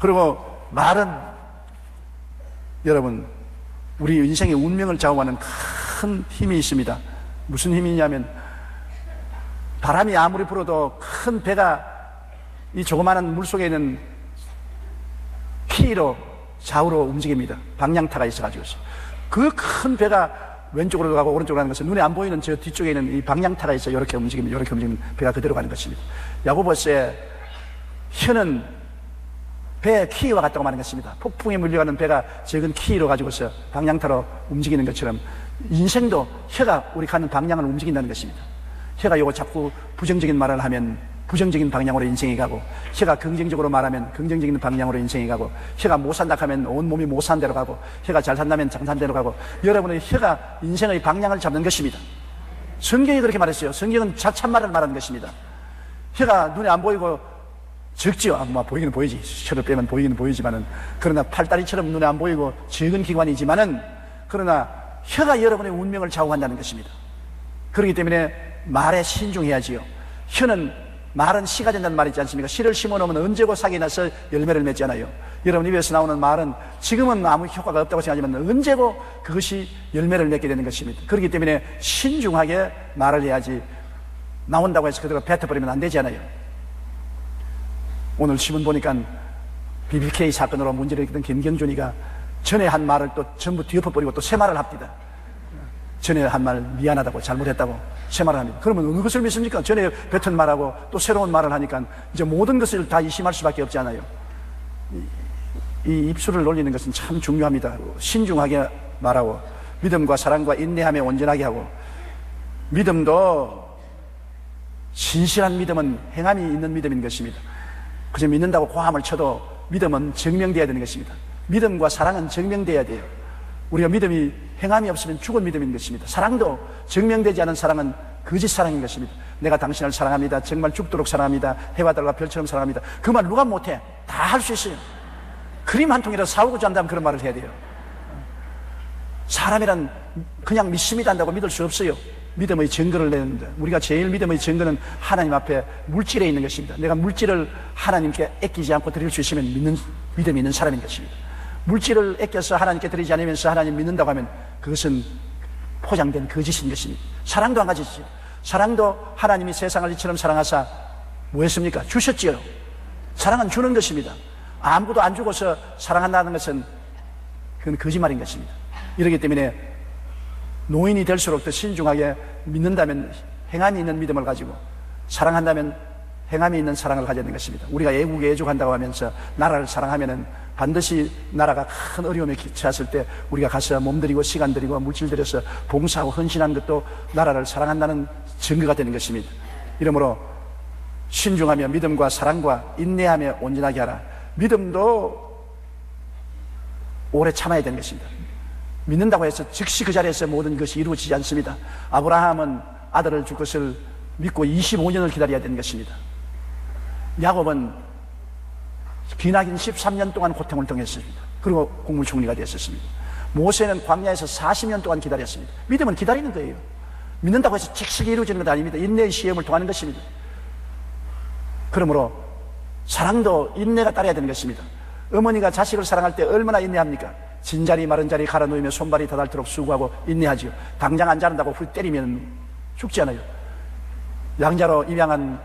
그리고 말은 여러분 우리 인생의 운명을 좌우하는 큰 힘이 있습니다. 무슨 힘이냐면, 바람이 아무리 불어도 큰 배가 이 조그마한 물속에 있는 키로 좌우로 움직입니다. 방향타가 있어가지고 그 큰 배가 왼쪽으로 가고 오른쪽으로 가는 것은 눈에 안 보이는 저 뒤쪽에 있는 이 방향타가 있어 이렇게 움직이면, 이렇게 움직이면 배가 그대로 가는 것입니다. 야고보서에 혀는 배의 키와 같다고 말하는 것입니다. 폭풍에 물려가는 배가 적은 키로 가지고서 방향타로 움직이는 것처럼 인생도 혀가 우리 가는 방향을 움직인다는 것입니다. 혀가 요거 자꾸 부정적인 말을 하면 부정적인 방향으로 인생이 가고, 혀가 긍정적으로 말하면 긍정적인 방향으로 인생이 가고, 혀가 못 산다 하면 온몸이 못 산 대로 가고, 혀가 잘 산다면 장산 대로 가고, 여러분의 혀가 인생의 방향을 잡는 것입니다. 성경이 그렇게 말했어요. 성경은 참말을 말하는 것입니다. 혀가 눈에 안 보이고 적지요. 보이기는 보이지. 혀를 빼면 보이기는 보이지만은, 그러나 팔다리처럼 눈에 안 보이고 적은 기관이지만은, 그러나 혀가 여러분의 운명을 좌우한다는 것입니다. 그렇기 때문에 말에 신중해야지요. 말은 씨가 된다는 말이 있지 않습니까? 씨를 심어놓으면 언제고 싹이 나서 열매를 맺잖아요. 여러분 입에서 나오는 말은 지금은 아무 효과가 없다고 생각하지만 언제고 그것이 열매를 맺게 되는 것입니다. 그렇기 때문에 신중하게 말을 해야지, 나온다고 해서 그대로 뱉어버리면 안 되잖아요. 오늘 신문 보니까 BBK 사건으로 문제를 일으켰던 김경준이가 전에 한 말을 또 전부 뒤엎어버리고 또 새 말을 합니다. 전에 한 말 미안하다고, 잘못했다고 새 말을 합니다. 그러면 어느 것을 믿습니까? 전에 뱉은 말하고 또 새로운 말을 하니까 이제 모든 것을 다 의심할 수밖에 없지 않아요. 이 입술을 놀리는 것은 참 중요합니다. 신중하게 말하고, 믿음과 사랑과 인내함에 온전하게 하고, 믿음도 신실한 믿음은 행함이 있는 믿음인 것입니다. 그저 믿는다고 고함을 쳐도 믿음은 증명되어야 되는 것입니다. 믿음과 사랑은 증명되어야 돼요. 우리가 믿음이 행함이 없으면 죽은 믿음인 것입니다. 사랑도 증명되지 않은 사랑은 거짓 사랑인 것입니다. 내가 당신을 사랑합니다. 정말 죽도록 사랑합니다. 해와 달과 별처럼 사랑합니다. 그 말 누가 못해? 다 할 수 있어요. 그림 한 통이라도 사오고자 한다면 그런 말을 해야 돼요. 사람이란 그냥 믿습니다 한다고 믿을 수 없어요. 믿음의 증거를 내는데, 우리가 제일 믿음의 증거는 하나님 앞에 물질에 있는 것입니다. 내가 물질을 하나님께 아끼지 않고 드릴 수 있으면 믿음이 있는 사람인 것입니다. 물질을 아껴서 하나님께 드리지 않으면서 하나님 믿는다고 하면 그것은 포장된 거짓인 것입니다. 사랑도 한 가지죠. 사랑도 하나님이 세상을 이처럼 사랑하사 뭐 했습니까? 주셨지요. 사랑은 주는 것입니다. 아무것도 안 주고서 사랑한다는 것은 그건 거짓말인 것입니다. 이렇기 때문에 노인이 될수록 더 신중하게, 믿는다면 행함이 있는 믿음을 가지고, 사랑한다면 행함이 있는 사랑을 가져야 되는 것입니다. 우리가 애국에 애족한다고 하면서 나라를 사랑하면은 반드시 나라가 큰 어려움에 처했을 때 우리가 가서 몸들이고 시간 들이고 물질 들여서 봉사하고 헌신하는 것도 나라를 사랑한다는 증거가 되는 것입니다. 이러므로 신중하며 믿음과 사랑과 인내하며 온전하게 하라. 믿음도 오래 참아야 되는 것입니다. 믿는다고 해서 즉시 그 자리에서 모든 것이 이루어지지 않습니다. 아브라함은 아들을 줄 것을 믿고 25년을 기다려야 되는 것입니다. 야곱은 기나긴 13년 동안 고통을 당했습니다. 그리고 국무총리가 되었습니다. 모세는 광야에서 40년 동안 기다렸습니다. 믿음은 기다리는 거예요. 믿는다고 해서 즉시 이루어지는 것 아닙니다. 인내의 시험을 통하는 것입니다. 그러므로 사랑도 인내가 따라야 되는 것입니다. 어머니가 자식을 사랑할 때 얼마나 인내합니까? 진자리 마른 자리 갈아 놓으며 손발이 닿도록 수고하고 인내하지요. 당장 안 자란다고 훌 때리면 죽지 않아요. 양자로 입양한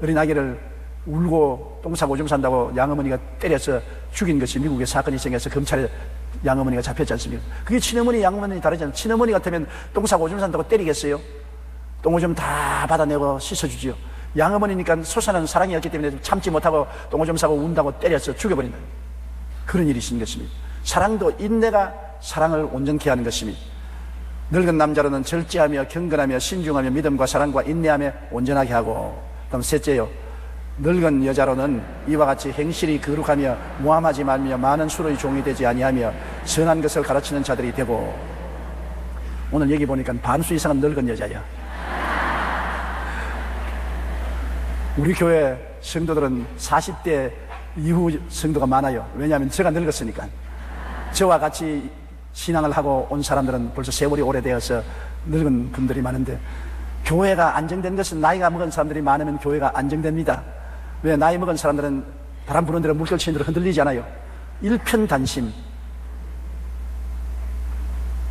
어린아기를 울고 똥 싸고 오줌 산다고 양어머니가 때려서 죽인 것이 미국에 사건이 생겨서 검찰에 양어머니가 잡혔지 않습니까? 그게 친어머니 양어머니 다르지 않아요. 친어머니 같으면 똥 싸고 오줌 산다고 때리겠어요? 똥 오줌 다 받아내고 씻어주지요. 양어머니니까 솟아나는 사랑이었기 때문에 참지 못하고 똥 오줌 싸고 운다고 때려서 죽여버린다. 그런 일이 있는 것입니다. 사랑도 인내가 사랑을 온전케 하는 것입니다. 늙은 남자로는 절제하며 경건하며 신중하며 믿음과 사랑과 인내하며 온전하게 하고, 그다음 셋째요, 늙은 여자로는 이와 같이 행실이 거룩하며 모함하지 말며 많은 수로의 종이 되지 아니하며 선한 것을 가르치는 자들이 되고. 오늘 여기 보니까 반수 이상은 늙은 여자야. 우리 교회 성도들은 40대 이후 성도가 많아요. 왜냐하면 제가 늙었으니까. 저와 같이 신앙을 하고 온 사람들은 벌써 세월이 오래되어서 늙은 분들이 많은데, 교회가 안정된 것은 나이가 먹은 사람들이 많으면 교회가 안정됩니다. 왜? 나이 먹은 사람들은 바람 부는 대로 물결 치는 대로 흔들리지 않아요. 일편단심.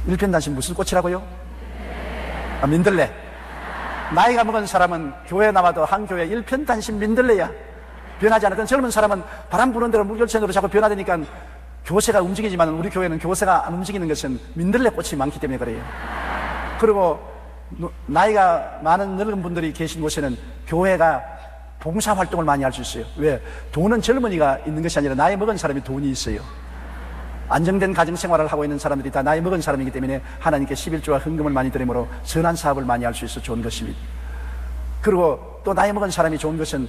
일편단심 무슨 꽃이라고요? 민들레. 나이가 먹은 사람은 교회 나와도 한 교회 일편단심 민들레야. 변하지 않아. 젊은 사람은 바람 부는 대로 물결 치는 대로 자꾸 변화되니까 교세가 움직이지만, 우리 교회는 교세가 안 움직이는 것은 민들레 꽃이 많기 때문에 그래요. 그리고 나이가 많은 늙은 분들이 계신 곳에는 교회가 봉사활동을 많이 할 수 있어요. 왜? 돈은 젊은이가 있는 것이 아니라 나이 먹은 사람이 돈이 있어요. 안정된 가정생활을 하고 있는 사람들이 다 나이 먹은 사람이기 때문에 하나님께 11조와 헌금을 많이 드리므로 선한 사업을 많이 할 수 있어 좋은 것입니다. 그리고 또 나이 먹은 사람이 좋은 것은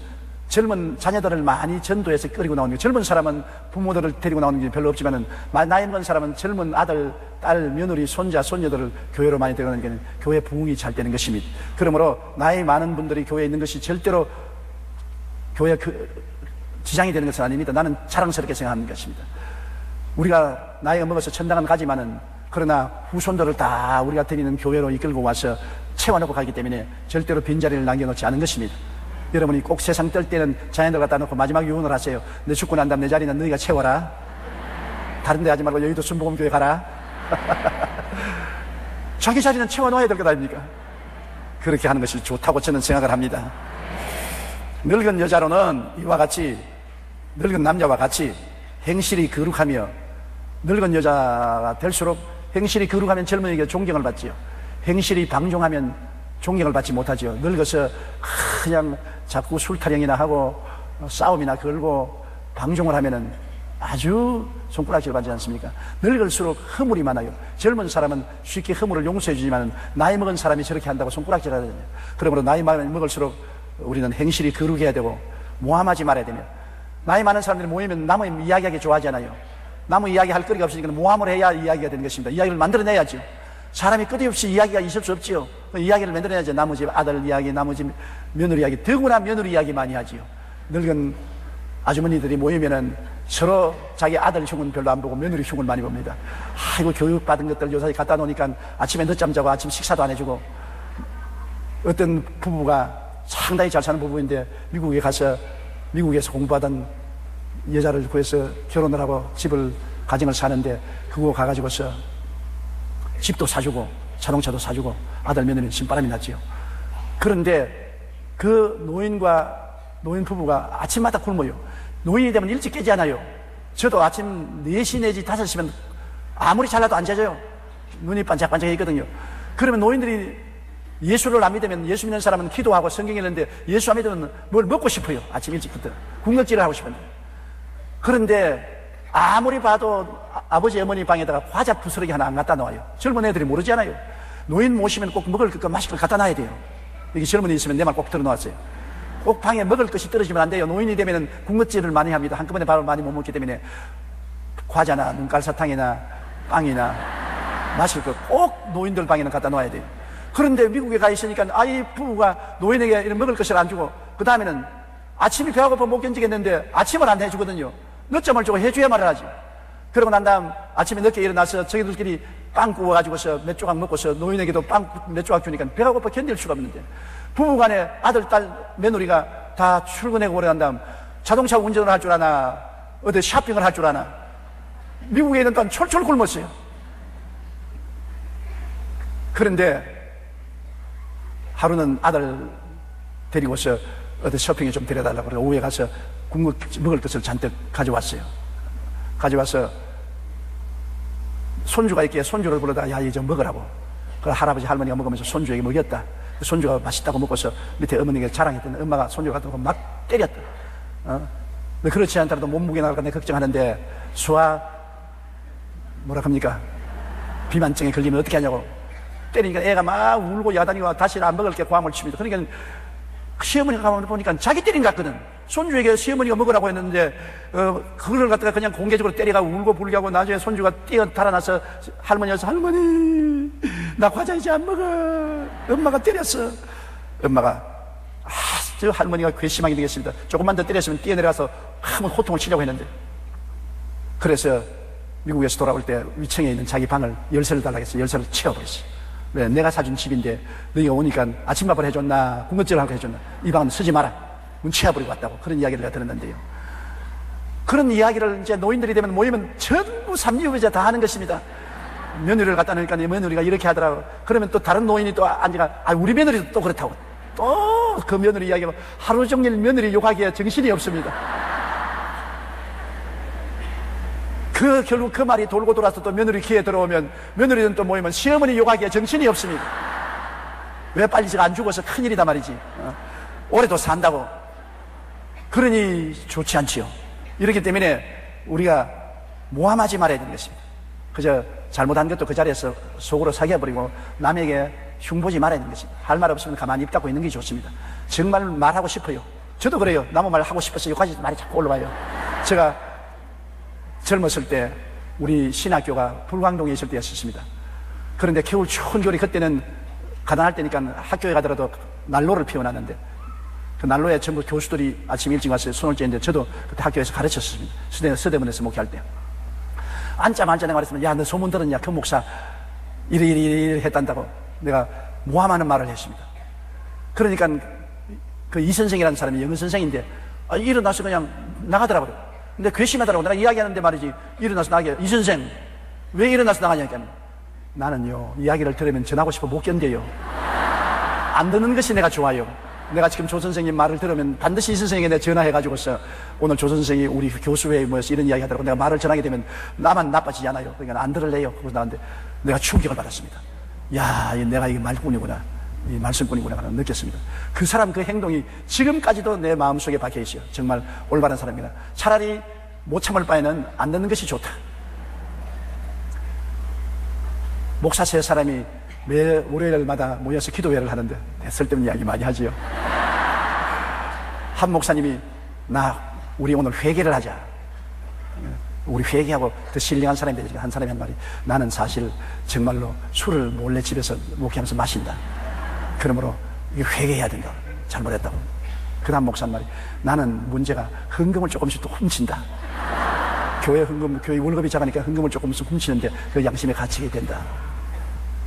젊은 자녀들을 많이 전도해서 끌고 나오는 게, 젊은 사람은 부모들을 데리고 나오는 게 별로 없지만은 나이 먹은 사람은 젊은 아들, 딸, 며느리, 손자, 손녀들을 교회로 많이 데려가는 게 교회 부흥이 잘 되는 것입니다. 그러므로 나이 많은 분들이 교회에 있는 것이 절대로 교회 지장이 되는 것은 아닙니다. 나는 자랑스럽게 생각하는 것입니다. 우리가 나이가 먹어서 천당은 가지만은, 그러나 후손들을 다 우리가 다니는 교회로 이끌고 와서 채워놓고 가기 때문에 절대로 빈자리를 남겨놓지 않은 것입니다. 여러분이 꼭 세상 뜰 때는 자녀들 갖다 놓고 마지막 유언을 하세요. 내 죽고 난 다음 내 자리는 너희가 채워라. 다른 데 하지 말고 여의도 순복음교회 가라. 자기 자리는 채워놓아야 될 것 아닙니까? 그렇게 하는 것이 좋다고 저는 생각을 합니다. 늙은 여자로는 이와 같이, 늙은 남자와 같이 행실이 거룩하며, 늙은 여자가 될수록 행실이 거룩하면 젊은이에게 존경을 받지요. 행실이 방종하면 존경을 받지 못하죠. 늙어서 그냥 자꾸 술타령이나 하고 싸움이나 걸고 방종을 하면은 아주 손가락질 받지 않습니까? 늙을수록 허물이 많아요. 젊은 사람은 쉽게 허물을 용서해 주지만 나이 먹은 사람이 저렇게 한다고 손가락질 하거든요. 그러므로 나이 먹을수록 우리는 행실이 거룩해야 되고 모함하지 말아야 되며, 나이 많은 사람들이 모이면 남의 이야기하기 좋아하잖아요. 남의 이야기할 거리가 없으니까 모함을 해야 이야기가 되는 것입니다. 이야기를 만들어내야죠. 사람이 끝없이 이야기가 있을 수 없지요. 이야기를 만들어내야죠. 남의 집 아들 이야기, 남의 집 며느리 이야기, 더구나 며느리 이야기 많이 하지요. 늙은 아주머니들이 모이면은 서로 자기 아들 흉은 별로 안 보고 며느리 흉을 많이 봅니다. 아이고, 교육받은 것들 요새 갖다 놓으니까 아침에 늦잠 자고 아침 식사도 안 해주고. 어떤 부부가 상당히 잘 사는 부부인데 미국에서 공부하던 여자를 구해서 결혼을 하고 가정을 사는데, 그거 가가지고서 집도 사주고 자동차도 사주고 아들 며느리는 신바람이 났지요. 그런데 그 노인 부부가 아침마다 굶어요. 노인이 되면 일찍 깨지 않아요. 저도 아침 4시 내지 5시면 아무리 잘라도 안 자져요. 눈이 반짝반짝해 있거든요. 그러면 노인들이 예수를 안 믿으면, 예수 믿는 사람은 기도하고 성경 읽는데 예수 안 믿으면 뭘 먹고 싶어요. 아침 일찍부터 군것질을 하고 싶은데. 그런데 아무리 봐도 아버지 어머니 방에다가 과자 부스러기 하나 안 갖다 놓아요. 젊은 애들이 모르잖아요. 노인 모시면 꼭 먹을 것, 마실 걸 갖다 놔야 돼요. 여기 젊은이 있으면 내 말 꼭 들어놓았어요. 꼭 방에 먹을 것이 떨어지면 안 돼요. 노인이 되면 군것질을 많이 합니다. 한꺼번에 밥을 많이 못 먹기 때문에 과자나 눈깔사탕이나 빵이나 마실 거 꼭 노인들 방에는 갖다 놔야 돼요. 그런데 미국에 가 있으니까 아이 부부가 노인에게 이런 먹을 것을 안 주고, 그 다음에는 아침이 배가 고파 못 견디겠는데 아침을 안 해주거든요. 늦잠을 주고 해줘야 말을 하지. 그러고 난 다음 아침에 늦게 일어나서 저희들끼리 빵 구워가지고서 몇 조각 먹고서 노인에게도 빵 몇 조각 주니까 배가 고파 견딜 수가 없는데, 부부간에 아들, 딸, 며느리가 다 출근하고 오래 난 다음 자동차 운전을 할 줄 아나, 어디 쇼핑을 할 줄 아나. 미국에 있는 동안 철철 굶었어요. 그런데 하루는 아들 데리고서 어디 쇼핑에 좀 데려달라고 그래서 오후에 가서 먹을 것을 잔뜩 가져왔어요. 가져와서 손주가 있기에 손주를 불러다가 야, 이거 좀 먹으라고. 그 할아버지 할머니가 먹으면서 손주에게 먹였다. 손주가 맛있다고 먹고서 밑에 어머니에게 자랑했더니 엄마가 손주가 갖다 놓고 막 때렸다. 그렇지 않더라도 몸무게 나갈까 내가 걱정하는데, 수아 뭐라 합니까? 비만증에 걸리면 어떻게 하냐고 때리니까 애가 막 울고 야단이고 다시는 안 먹을게 고함을 칩니다. 그러니까 시어머니가 가만 보니까 자기 때린 것 같거든. 손주에게 시어머니가 먹으라고 했는데 그걸 갖다가 그냥 공개적으로 때리가 울고 불게 하고, 나중에 손주가 뛰어 달아나서 할머니여서 할머니 나 과자 이제 안 먹어. 엄마가 때렸어. 엄마가 저 할머니가 괘씸하게 되겠습니다. 조금만 더 때렸으면 뛰어내려가서 한번 호통을 치려고 했는데, 그래서 미국에서 돌아올 때 위층에 있는 자기 방을 열쇠를 달라고 했어요. 열쇠를 채워버렸어요. 왜? 내가 사준 집인데 너희가 오니까 아침밥을 해줬나 군것질을 하고 해줬나, 이 방은 쓰지 마라. 문 채워버리고 왔다고. 그런 이야기를 내가 들었는데요. 그런 이야기를 이제 노인들이 되면 모이면 전부 삼류배자 다 하는 것입니다. 며느리를 갖다 놓으니까 내 며느리가 이렇게 하더라고. 그러면 또 다른 노인이 또 앉아가 우리 며느리도 또 그렇다고. 또 그 며느리 이야기하고 하루 종일 며느리 욕하기에 정신이 없습니다. 결국 그 말이 돌고 돌아서 또 며느리 귀에 들어오면 며느리는 또 모이면 시어머니 욕하기에 정신이 없습니다. 왜 빨리 제가 안 죽어서 큰일이다 말이지. 올해도 산다고. 그러니 좋지 않지요. 이렇기 때문에 우리가 모함하지 말아야 되는 것입니다. 그저 잘못한 것도 그 자리에서 속으로 사귀어버리고 남에게 흉보지 말아야 되는 것입니다. 할 말 없으면 가만히 입 닫고 있는 게 좋습니다. 정말 말하고 싶어요. 저도 그래요. 나무 말 하고 싶어서 여기까지 말이 자꾸 올라와요. 제가 젊었을 때 우리 신학교가 불광동에 있을 때였습니다. 그런데 겨울 추운 겨울이 그때는 가난할 때니까 학교에 가더라도 난로를 피워놨는데 그 난로에 전부 교수들이 아침 일찍 와서 손을 쬐는데 저도 그때 학교에서 가르쳤습니다. 서대문에서 목회할 때. 앉자마자 내가 말했으면 야, 너 소문 들었냐? 그 목사 이래 했단다고 내가 모함하는 말을 했습니다. 그러니까 그 이 선생이라는 사람이 영어 선생인데 일어나서 그냥 나가더라고요. 근데 괘씸하더라고. 내가 이야기하는데 말이지 일어나서 나가게. 이 선생 왜 일어나서 나가냐니까 나는요 이야기를 들으면 전하고 싶어 못 견뎌요. 안 듣는 것이 내가 좋아요. 내가 지금 조 선생님 말을 들으면 반드시 이 선생에게 내가 전화해가지고서 오늘 조 선생이 우리 교수회에 모여서 이런 이야기 하더라고. 내가 말을 전하게 되면 나만 나빠지지 않아요. 그러니까 안 들을래요. 그래서 나한테 내가 충격을 받았습니다. 야, 내가 이게 말꾼이구나. 이 말씀꾼이구나 하는 느꼈습니다. 그 사람 그 행동이 지금까지도 내 마음속에 박혀 있어요. 정말 올바른 사람이다. 차라리 못 참을 바에는 안 듣는 것이 좋다. 목사 세 사람이 매 월요일마다 모여서 기도회를 하는데 쓸데없는 이야기 많이 하지요. 한 목사님이 우리 오늘 회개를 하자. 우리 회개하고 더 신령한 사람이 되니까 한 사람이 한 말이 나는 사실 정말로 술을 몰래 집에서 목회하면서 마신다. 그러므로 이게 회개해야 된다. 잘못했다고. 그 다음 목사 한 말이 나는 문제가 헌금을 조금씩 또 훔친다. 교회 헌금, 교회 월급이 작으니까 헌금을 조금씩 훔치는데 그 양심에 갇히게 된다.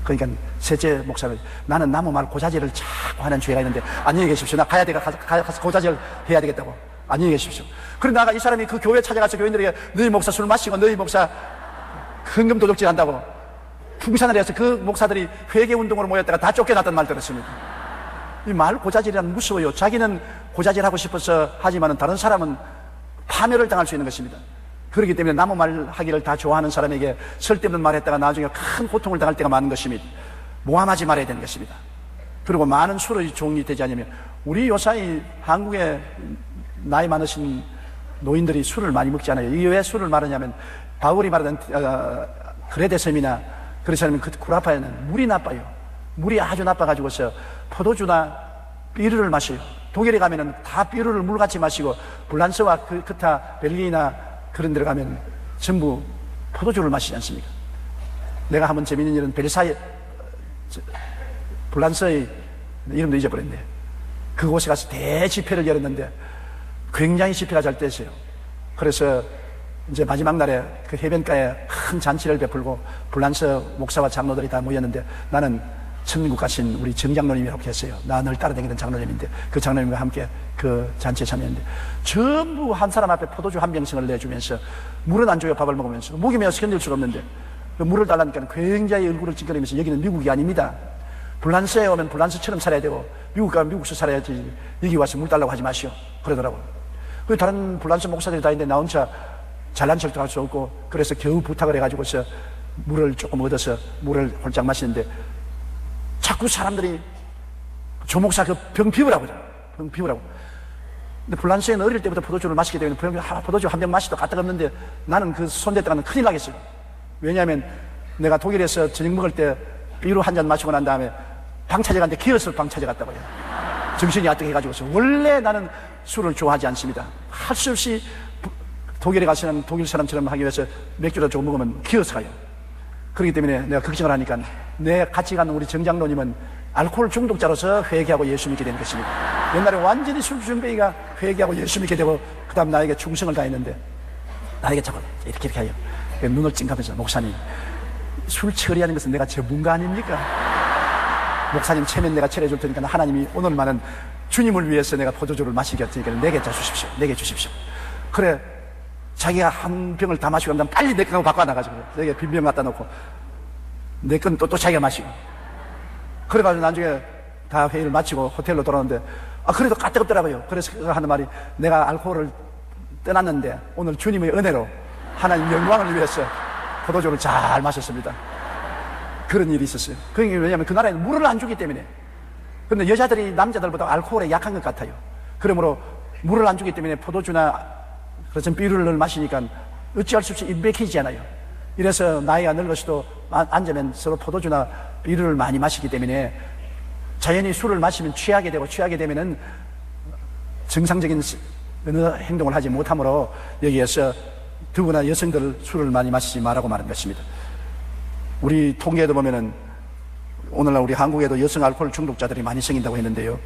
그러니까 셋째 목사는 나는 나무 말 고자질을 자꾸 하는 죄가 있는데 안녕히 계십시오. 나 가야 가서 고자질 해야 되겠다고. 안녕히 계십시오. 그런데 나가 이 사람이 그 교회 찾아가서 교인들에게 너희 목사 술 마시고 너희 목사 헌금 도둑질 한다고 풍산을 해서 그 목사들이 회개운동으로 모였다가 다 쫓겨났단 말 들었습니다. 이 말 고자질이란 무서워요. 자기는 고자질하고 싶어서 하지만 다른 사람은 파멸을 당할 수 있는 것입니다. 그렇기 때문에 나무 말 하기를 다 좋아하는 사람에게 쓸데없는 말 했다가 나중에 큰 고통을 당할 때가 많은 것입니다. 모함하지 말아야 되는 것입니다. 그리고 많은 술의 종이 되지 않으면 우리 요사이 한국에 나이 많으신 노인들이 술을 많이 먹지 않아요. 이게 왜 술을 말하냐면 바울이 말하던 그레데 섬이나 그렇지 않으면 그 구라파에는 물이 나빠요. 물이 아주 나빠가지고서 포도주나 비르를 마셔요. 독일에 가면은 다 비르를 물같이 마시고 불란스와 크타, 벨기에나 그런 데를 가면 전부 포도주를 마시지 않습니까? 내가 한번 재미있는 일은 불란스의 이름도 잊어버렸네. 그곳에 가서 대집회를 열었는데 굉장히 집회가 잘 됐어요. 그래서 이제 마지막 날에 그 해변가에 큰 잔치를 베풀고 불란스 목사와 장로들이 다 모였는데 나는 천국 가신 우리 정장로님이라고 했어요. 나 늘 따라다니던 장로님인데 그 장로님과 함께 그 잔치에 참여했는데 전부 한 사람 앞에 포도주 한 병씩을 내주면서 물은 안 줘요. 밥을 먹으면서 목이 메어서 견딜 수가 없는데 그 물을 달라니까 굉장히 얼굴을 찡그리면서 여기는 미국이 아닙니다. 불란스에 오면 불란스처럼 살아야 되고 미국 가면 미국서 살아야지 여기 와서 물 달라고 하지 마시오. 그러더라고요. 그 다른 불란스 목사들이 다 있는데 나 혼자 잘난 척도 할 수 없고 그래서 겨우 부탁을 해가지고서 물을 조금 얻어서 물을 홀짝 마시는데 자꾸 사람들이 조 목사 그 병 피우라고 그래요. 병 피우라고. 근데 불란스에는 어릴 때부터 포도주를 마시기 때문에 포도주 한 병 마시도 까딱없는데 나는 그 손댔다가는 큰일 나겠어요. 왜냐하면 내가 독일에서 저녁 먹을 때 비로 한 잔 마시고 난 다음에 방 찾아갔는데 기어서 방 찾아갔다고요. 정신이 아득해가지고서. 원래 나는 술을 좋아하지 않습니다. 할 수 없이 독일에 가서는 독일 사람처럼 하기 위해서 맥주를 조금 먹으면 기어서 가요. 그렇기 때문에 내가 걱정을 하니까 내 같이 가는 우리 정장로님은 알코올 중독자로서 회개하고 예수 믿게 된 것입니다. 옛날에 완전히 술주정뱅이가 회개하고 예수 믿게 되고 그 다음 나에게 충성을 다했는데 나에게 자꾸 이렇게 해요. 눈을 찡하면서 목사님 술 처리하는 것은 내가 전문가 아닙니까? 목사님 체면 내가 처리해 줄 테니까 하나님이 오늘만은 주님을 위해서 내가 포도주를 마시게 할 테니까 내게 주십시오. 내게 주십시오. 그래 자기가 한 병을 다 마시고 나면 빨리 내 거하고 바꿔 나가지고 내게 빈병 갖다 놓고 내 건 또 자기가 마시고 그래가지고 나중에 다 회의를 마치고 호텔로 돌아오는데 그래도 까딱없더라고요. 그래서 하는 말이 내가 알코올을 떠났는데 오늘 주님의 은혜로 하나님 영광을 위해서 포도주를 잘 마셨습니다. 그런 일이 있었어요. 그게 왜냐하면 그 나라에는 물을 안 주기 때문에. 그런데 여자들이 남자들보다 알코올에 약한 것 같아요. 그러므로 물을 안 주기 때문에 포도주나 그런 비율을 마시니까 어찌할 수 없이 입 막히지 않아요. 이래서 나이가 늙어서도 앉으면 서로 포도주나 비료를 많이 마시기 때문에 자연히 술을 마시면 취하게 되고, 취하게 되면은 정상적인 어느 행동을 하지 못하므로 여기에서 더구나 여성들 술을 많이 마시지 말라고 말한 것입니다. 우리 통계에도 보면은 오늘날 우리 한국에도 여성 알코올 중독자들이 많이 생긴다고 했는데요,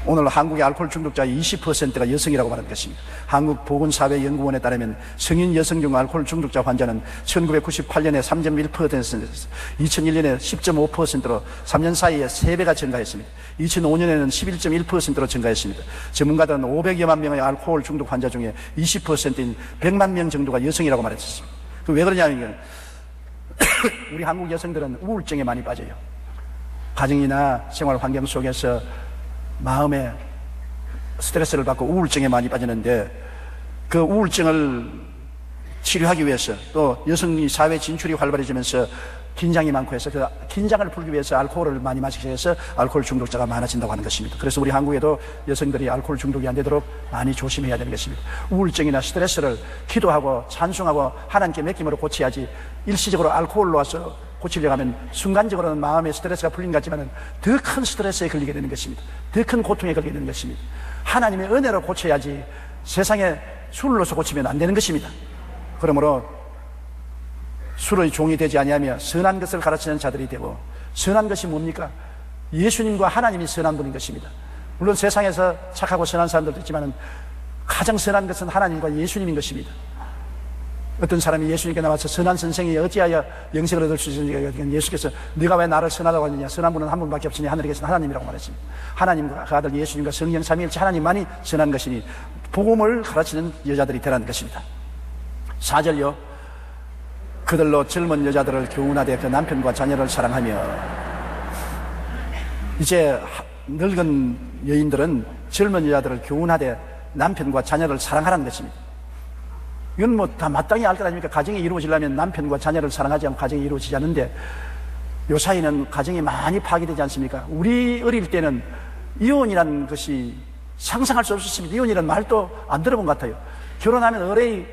오늘 한국의 알코올 중독자의 20%가 여성이라고 말하는 것입니다. 한국보건사회연구원에 따르면 성인 여성 중 알코올 중독자 환자는 1998년에 3.1%에서 2001년에 10.5%로 3년 사이에 3배가 증가했습니다. 2005년에는 11.1%로 증가했습니다. 전문가들은 500여만 명의 알코올 중독 환자 중에 20%인 100만 명 정도가 여성이라고 말했습니다. 왜 그러냐면 우리 한국 여성들은 우울증에 많이 빠져요. 가정이나 생활 환경 속에서 마음에 스트레스를 받고 우울증에 많이 빠지는데, 그 우울증을 치료하기 위해서, 또 여성이 사회 진출이 활발해지면서 긴장이 많고 해서 그 긴장을 풀기 위해서 알코올을 많이 마시게 해서 알코올 중독자가 많아진다고 하는 것입니다. 그래서 우리 한국에도 여성들이 알코올 중독이 안 되도록 많이 조심해야 되는 것입니다. 우울증이나 스트레스를 기도하고 찬송하고 하나님께 맡김으로 고쳐야지, 일시적으로 알코올로 와서 고치려고 하면 순간적으로는 마음의 스트레스가 풀린 것 같지만 더 큰 스트레스에 걸리게 되는 것입니다. 더 큰 고통에 걸리게 되는 것입니다. 하나님의 은혜로 고쳐야지 세상에 술로서 고치면 안 되는 것입니다. 그러므로 술의 종이 되지 아니하며 선한 것을 가르치는 자들이 되고, 선한 것이 뭡니까? 예수님과 하나님이 선한 분인 것입니다. 물론 세상에서 착하고 선한 사람들도 있지만 가장 선한 것은 하나님과 예수님인 것입니다. 어떤 사람이 예수님께 나와서 선한 선생이 어찌하여 영생을 얻을 수 있느냐, 예수께서 네가 왜 나를 선하다고 하느냐, 선한 분은 한 분밖에 없으니 하늘에 계신 하나님이라고 말했습니다. 하나님과 그 아들 예수님과 성령 삼위일체 하나님만이 선한 것이니 복음을 가르치는 여자들이 되라는 것입니다. 4절요, 그들로 젊은 여자들을 교훈하되 그 남편과 자녀를 사랑하며. 이제 늙은 여인들은 젊은 여자들을 교훈하되 남편과 자녀를 사랑하라는 것입니다. 이건 뭐 다 마땅히 알 것 아닙니까? 가정이 이루어지려면 남편과 자녀를 사랑하지 않고 가정이 이루어지지 않는데, 요 사이는 가정이 많이 파괴되지 않습니까? 우리 어릴 때는 이혼이라는 것이 상상할 수 없었습니다. 이혼이라는 말도 안 들어본 것 같아요. 결혼하면 어레이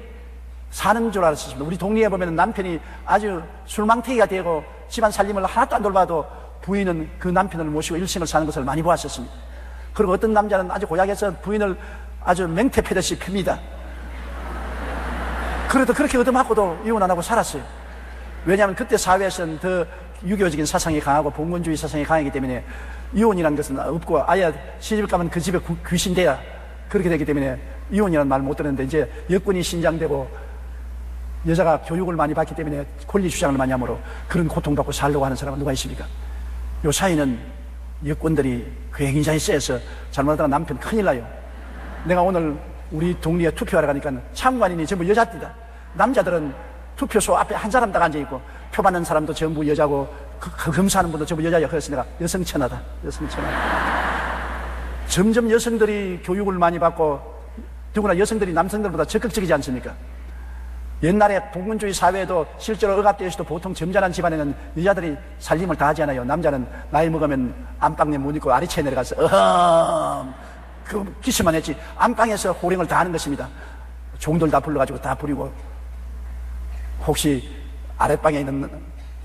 사는 줄 알았습니다. 우리 동네에 보면 남편이 아주 술망태기가 되고 집안 살림을 하나도 안 돌봐도 부인은 그 남편을 모시고 일생을 사는 것을 많이 보았었습니다. 그리고 어떤 남자는 아주 고약해서 부인을 아주 맹태 패듯이 핍니다. 그래도 그렇게 얻어맞고도 이혼 안 하고 살았어요. 왜냐하면 그때 사회에서는 더 유교적인 사상이 강하고 봉건주의 사상이 강하기 때문에 이혼이라는 것은 없고, 아예 시집을 가면 그 집에 귀신돼야 그렇게 되기 때문에 이혼이라는 말 못 듣는데, 이제 여권이 신장되고 여자가 교육을 많이 받기 때문에 권리 주장을 많이 하므로 그런 고통받고 살려고 하는 사람은 누가 있습니까? 요 사이는 여권들이 굉장히 세서 잘못하다가 남편 큰일 나요. 내가 오늘 우리 동리에 투표하러 가니까 참관인이 전부 여자들이다. 남자들은 투표소 앞에 한 사람 딱 앉아있고, 표 받는 사람도 전부 여자고, 그 검사하는 분도 전부 여자야. 그래서 내가 여성천하다. 점점 여성들이 교육을 많이 받고, 더구나 여성들이 남성들보다 적극적이지 않습니까? 옛날에 봉건주의 사회에도 실제로 억압되어서도 보통 점잖은 집안에는 여자들이 살림을 다 하지 않아요. 남자는 나이 먹으면 안방에 못 입고 아래채에 내려가서 그 기스만 했지, 안방에서 호령을 다 하는 것입니다. 종들 다 불러가지고 다 부리고, 혹시 아랫방에 있는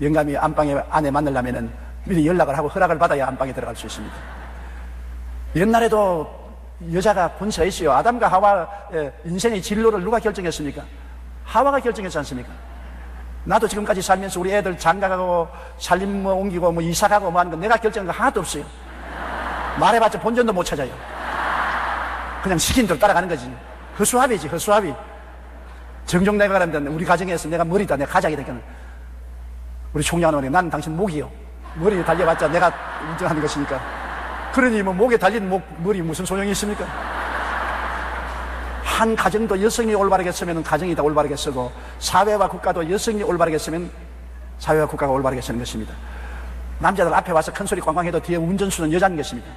영감이 안방에 아내 만나려면은 미리 연락을 하고 허락을 받아야 안방에 들어갈 수 있습니다. 옛날에도 여자가 권세가 있어요. 아담과 하와의 인생의 진로를 누가 결정했습니까? 하와가 결정했지 않습니까? 나도 지금까지 살면서 우리 애들 장가가고 살림 옮기고 이사가고 하는 건 내가 결정한 거 하나도 없어요. 말해봤자 본전도 못 찾아요. 그냥 시킨 대로 따라가는 거지. 허수아비지, 허수아비. 정종 내가 그러면 우리 가정에서 내가 머리다, 내가 가장이 되겠는. 우리 총장은 말이야, 나는 당신 목이요. 머리에 달려봤자 내가 인정하는 것이니까. 그러니 뭐 목에 달린 머리 무슨 소용이 있습니까? 한 가정도 여성이 올바르게 쓰면 가정이 다 올바르게 쓰고, 사회와 국가도 여성이 올바르게 쓰면 사회와 국가가 올바르게 쓰는 것입니다. 남자들 앞에 와서 큰 소리 꽝꽝 해도 뒤에 운전수는 여자인 것입니다.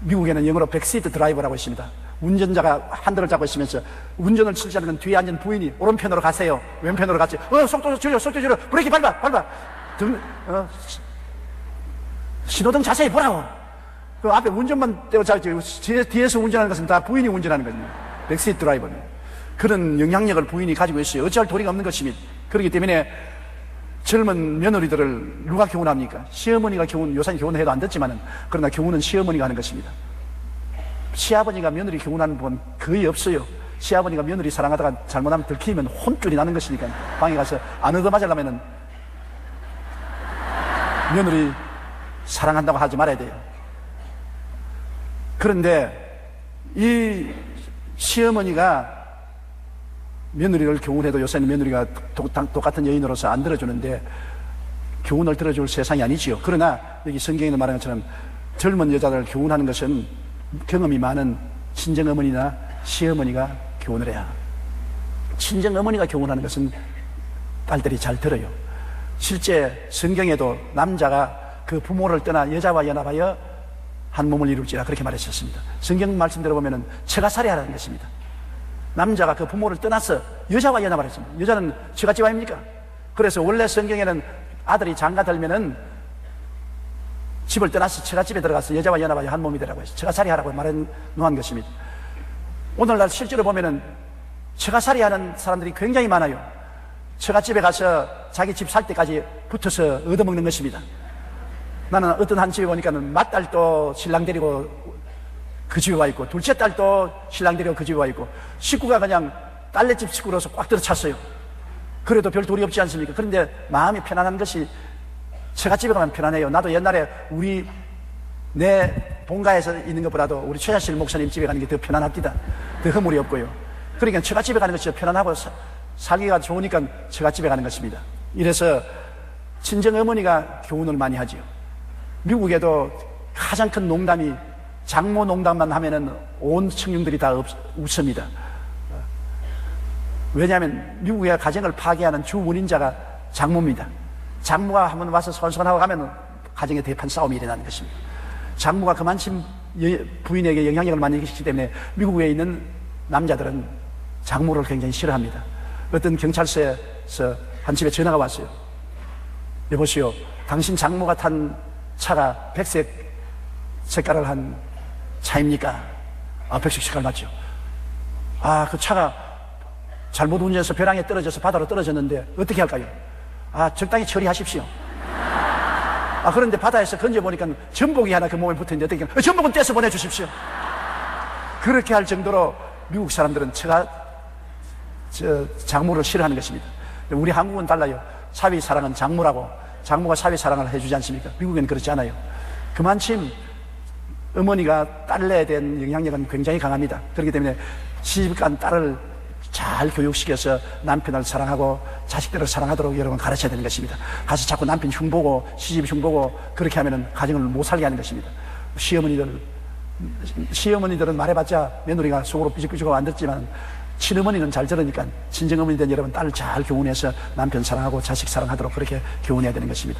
미국에는 영어로 백시트 드라이버라고 있습니다. 운전자가 핸들을 잡고 있으면서 운전을 치지 않는 뒤에 앉은 부인이 오른편으로 가세요, 왼편으로 갔지, 속도 줄여, 브레이크 밟아. 신호등 자세히 보라고. 그 앞에 운전만 떼고 자지, 뒤에서 운전하는 것은 다 부인이 운전하는 거죠. 백시트 드라이버는. 그런 영향력을 부인이 가지고 있어요. 어찌할 도리가 없는 것입니다. 그렇기 때문에 젊은 며느리들을 누가 교훈합니까? 시어머니가 요새 교훈해도 안 듣지만은, 그러나 교훈은 시어머니가 하는 것입니다. 시아버지가 며느리 교훈하는 분 거의 없어요. 시아버지가 며느리 사랑하다가 잘못하면 들키면 혼쭐이 나는 것이니까 방에 가서 안 얻어맞으려면은 며느리 사랑한다고 하지 말아야 돼요. 그런데 이 시어머니가 며느리를 교훈해도 요새는 며느리가 똑같은 여인으로서 안 들어주는데 교훈을 들어줄 세상이 아니지요. 그러나 여기 성경에 말하는 것처럼 젊은 여자들을 교훈하는 것은 경험이 많은 친정어머니나 시어머니가 교훈을 해야. 친정어머니가 교훈하는 것은 딸들이 잘 들어요. 실제 성경에도 남자가 그 부모를 떠나 여자와 연합하여 한 몸을 이룰지라 그렇게 말했었습니다. 성경 말씀대로 보면은 처가살이 하라는 것입니다. 남자가 그 부모를 떠나서 여자와 연합을 했습니다. 여자는 처갓집 아닙니까? 그래서 원래 성경에는 아들이 장가 들면은 집을 떠나서 처갓집에 들어가서 여자와 연합하여 한 몸이 되라고 해서 처가살이 하라고 말해 놓은 것입니다. 오늘날 실제로 보면은 처가살이 하는 사람들이 굉장히 많아요. 처갓집에 가서 자기 집 살 때까지 붙어서 얻어먹는 것입니다. 나는 어떤 한 집에 보니까는 맏딸도 신랑 데리고 그 집에 와 있고, 둘째 딸도 신랑 데리고 그 집에 와 있고, 식구가 그냥 딸네 집 식구로서 꽉 들어찼어요. 그래도 별 도리 없지 않습니까? 그런데 마음이 편안한 것이 처갓집에 가면 편안해요. 나도 옛날에 내 본가에서 있는 것보다도 우리 최자실 목사님 집에 가는 게 더 편안합니다. 더 허물이 없고요. 그러니까 처갓집에 가는 것이 편안하고 살기가 좋으니까 처갓집에 가는 것입니다. 이래서 친정어머니가 교훈을 많이 하지요. 미국에도 가장 큰 농담이 장모 농담만 하면은 온 청중들이 다 웃습니다. 왜냐하면 미국의 가정을 파괴하는 주 원인자가 장모입니다. 장모가 한번 와서 손손하고 가면 가정에 대판 싸움이 일어나는 것입니다. 장모가 그만큼 부인에게 영향력을 많이 끼치기 때문에 미국에 있는 남자들은 장모를 굉장히 싫어합니다. 어떤 경찰서에서 한 집에 전화가 왔어요. 여보시오, 당신 장모가 탄 차가 백색 색깔을 한 차입니까? 백색 색깔 맞죠? 그 차가 잘못 운전해서 벼랑에 떨어져서 바다로 떨어졌는데 어떻게 할까요? 적당히 처리하십시오. 그런데 바다에서 건져보니까 전복이 하나 그 몸에 붙어있는데 어떻게 할까요? 전복은 떼서 보내주십시오. 그렇게 할 정도로 미국 사람들은 장모를 싫어하는 것입니다. 우리 한국은 달라요. 사위 사랑은 장모라고, 장모가 사위 사랑을 해주지 않습니까? 미국에는 그렇지 않아요. 그만큼 어머니가 딸에 대한 영향력은 굉장히 강합니다. 그렇기 때문에 시집간 딸을 잘 교육시켜서 남편을 사랑하고 자식들을 사랑하도록 여러분 가르쳐야 되는 것입니다. 가서 자꾸 남편 흉보고 시집 흉보고 그렇게 하면은 가정을 못 살게 하는 것입니다. 시어머니들은 말해봤자 며느리가 속으로 삐죽삐죽하고 안 듣지만 친어머니는 잘 들으니까 친정어머니 된 여러분 딸을 잘 교훈해서 남편 사랑하고 자식 사랑하도록 그렇게 교훈해야 되는 것입니다.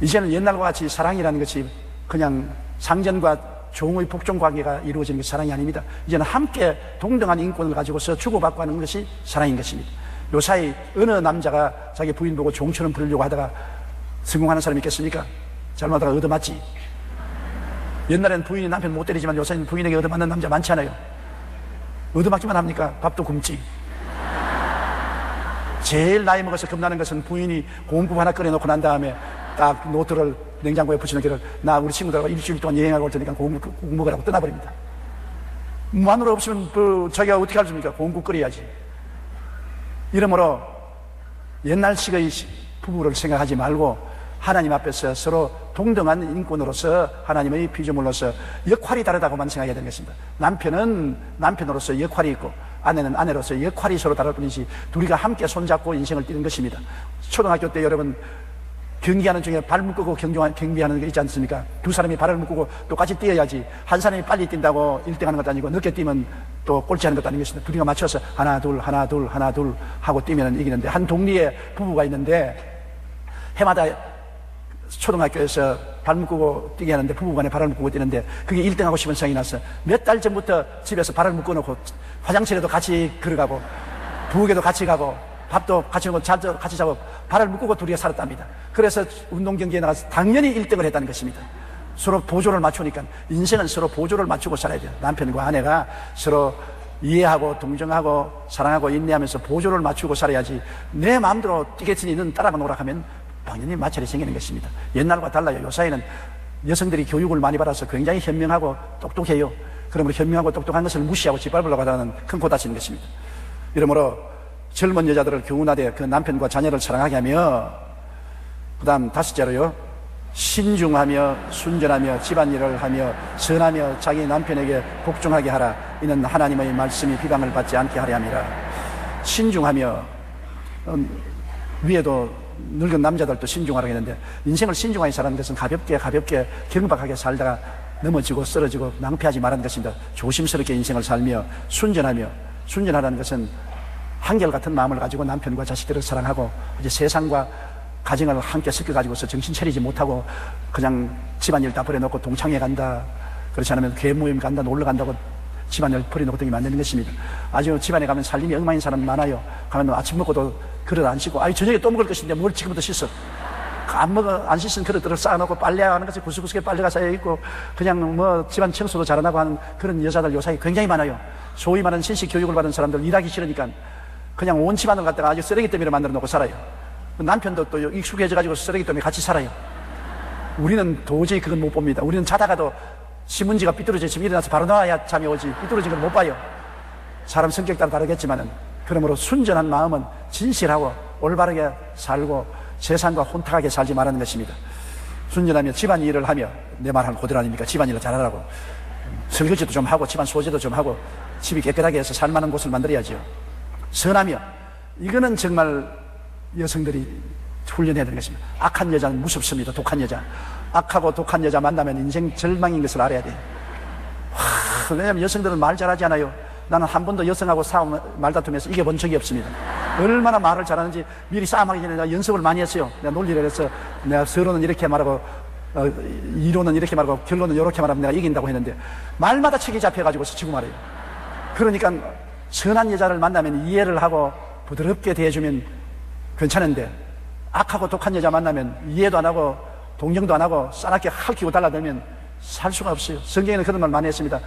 이제는 옛날과 같이 사랑이라는 것이 그냥 상전과 종의 복종 관계가 이루어지는 것이 사랑이 아닙니다. 이제는 함께 동등한 인권을 가지고서 주고받고 하는 것이 사랑인 것입니다. 요사이 어느 남자가 자기 부인 보고 종처럼 부르려고 하다가 성공하는 사람이 있겠습니까? 잘못하다가 얻어맞지. 옛날에는 부인이 남편 못 때리지만 요새는 부인에게 얻어맞는 남자 많지 않아요. 얻어맞기만 합니까? 밥도 굶지. 제일 나이 먹어서 겁나는 것은 부인이 고음국 하나 끓여놓고 난 다음에 딱 노트를 냉장고에 붙이는 길을 나 우리 친구들하고 일주일 동안 여행하고 올 테니까 고음국 먹으라고 떠나버립니다. 마누라 없으면 자기가 어떻게 할 수 있습니까? 고음국 끓여야지. 이러므로 옛날식의 부부를 생각하지 말고 하나님 앞에서 서로 동등한 인권으로서 하나님의 피조물로서 역할이 다르다고만 생각해야 되는 것입니다. 남편은 남편으로서 역할이 있고 아내는 아내로서 역할이 서로 다를 뿐이지 둘이가 함께 손잡고 인생을 뛰는 것입니다. 초등학교 때 여러분 경기하는 중에 발 묶고 경비하는 게 있지 않습니까? 두 사람이 발을 묶고 똑같이 뛰어야지 한 사람이 빨리 뛴다고 1등하는 것도 아니고 늦게 뛰면 또 꼴찌하는 것도 아닌 것입니다. 둘이가 맞춰서 하나 둘 하나 둘 하나 둘 하고 뛰면 이기는데 한 동리에 부부가 있는데 해마다 초등학교에서 발 묶고 뛰게 하는데 부부간에 발을 묶고 뛰는데 그게 1등하고 싶은 생각이 나서 몇 달 전부터 집에서 발을 묶어놓고 화장실에도 같이 걸어가고 부엌에도 같이 가고 밥도 같이 먹고 잠도 같이 자고 발을 묶고 둘이 살았답니다. 그래서 운동 경기에 나가서 당연히 1등을 했다는 것입니다. 서로 보조를 맞추니까 인생은 서로 보조를 맞추고 살아야 돼요. 남편과 아내가 서로 이해하고 동정하고 사랑하고 인내하면서 보조를 맞추고 살아야지 내 마음대로 뛰겠으니 넌 따라가 노라 하면 당연히 마찰이 생기는 것입니다. 옛날과 달라요. 요사이는 여성들이 교육을 많이 받아서 굉장히 현명하고 똑똑해요. 그러므로 현명하고 똑똑한 것을 무시하고 짓밟으려고 하다는 큰 코 다치는 것입니다. 이러므로 젊은 여자들을 교훈하되 그 남편과 자녀를 사랑하게 하며, 그 다음 다섯째로요, 신중하며 순전하며 집안일을 하며 선하며 자기 남편에게 복종하게 하라. 이는 하나님의 말씀이 비방을 받지 않게 하려 함이라. 신중하며, 위에도 늙은 남자들도 신중하라고 했는데, 인생을 신중하게 사는 것은 가볍게 경박하게 살다가 넘어지고 쓰러지고 낭패하지 말라는 것입니다. 조심스럽게 인생을 살며 순전하다는 것은 한결같은 마음을 가지고 남편과 자식들을 사랑하고 이제 세상과 가정을 함께 섞어가지고서 정신 차리지 못하고 그냥 집안일 다 버려놓고 동창회 간다, 그렇지 않으면 개모임 간다, 놀러 간다고 집안일 버려놓고 다니면 안 되는 것입니다. 아주 집안에 가면 살림이 엉망인 사람 많아요. 가면 아침 먹고도 그릇 안 씻고, 저녁에 또 먹을 것인데 뭘 지금부터 씻어? 안 씻은 그릇들을 쌓아놓고 빨래하는 것이 구석구석에 빨래가 쌓여있고, 그냥 집안 청소도 잘 안 하고 하는 그런 여자들 요사이 굉장히 많아요. 소위 말하는 신식 교육을 받은 사람들 일하기 싫으니까 그냥 온 집안을 갖다가 아주 쓰레기 더미로 만들어 놓고 살아요. 남편도 또 익숙해져가지고 쓰레기 더미 같이 살아요. 우리는 도저히 그건 못 봅니다. 우리는 자다가도 신문지가 삐뚤어지면 일어나서 바로 나와야 잠이 오지, 삐뚤어진 걸 못 봐요. 사람 성격 따라 다르겠지만은, 그러므로 순전한 마음은 진실하고 올바르게 살고 세상과 혼탁하게 살지 말라는 것입니다. 순전하며 집안일을 하며, 내 말하는 그대로 아닙니까? 집안일을 잘하라고. 설거지도 좀 하고 집안 소재도 좀 하고 집이 깨끗하게 해서 살만한 곳을 만들어야죠. 선하며, 이거는 정말 여성들이 훈련해야 되는 것입니다. 악한 여자는 무섭습니다. 독한 여자, 악하고 독한 여자 만나면 인생 절망인 것을 알아야 돼요. 왜냐하면 여성들은 말 잘하지 않아요. 나는 한 번도 여성하고 말다툼해서 이겨본 적이 없습니다. 얼마나 말을 잘하는지 미리 싸움하기 전에 내가 연습을 많이 했어요. 내가 논리를 해서 내가 서론은 이렇게 말하고 이론은 이렇게 말하고 결론은 이렇게 말하면 내가 이긴다고 했는데, 말마다 책이 잡혀가지고서 지고 말해요. 그러니까 선한 여자를 만나면 이해를 하고 부드럽게 대해주면 괜찮은데, 악하고 독한 여자 만나면 이해도 안 하고 동정도 안 하고 싸납게 핥히고 달라들면 살 수가 없어요. 성경에는 그런 말 많이 했습니다.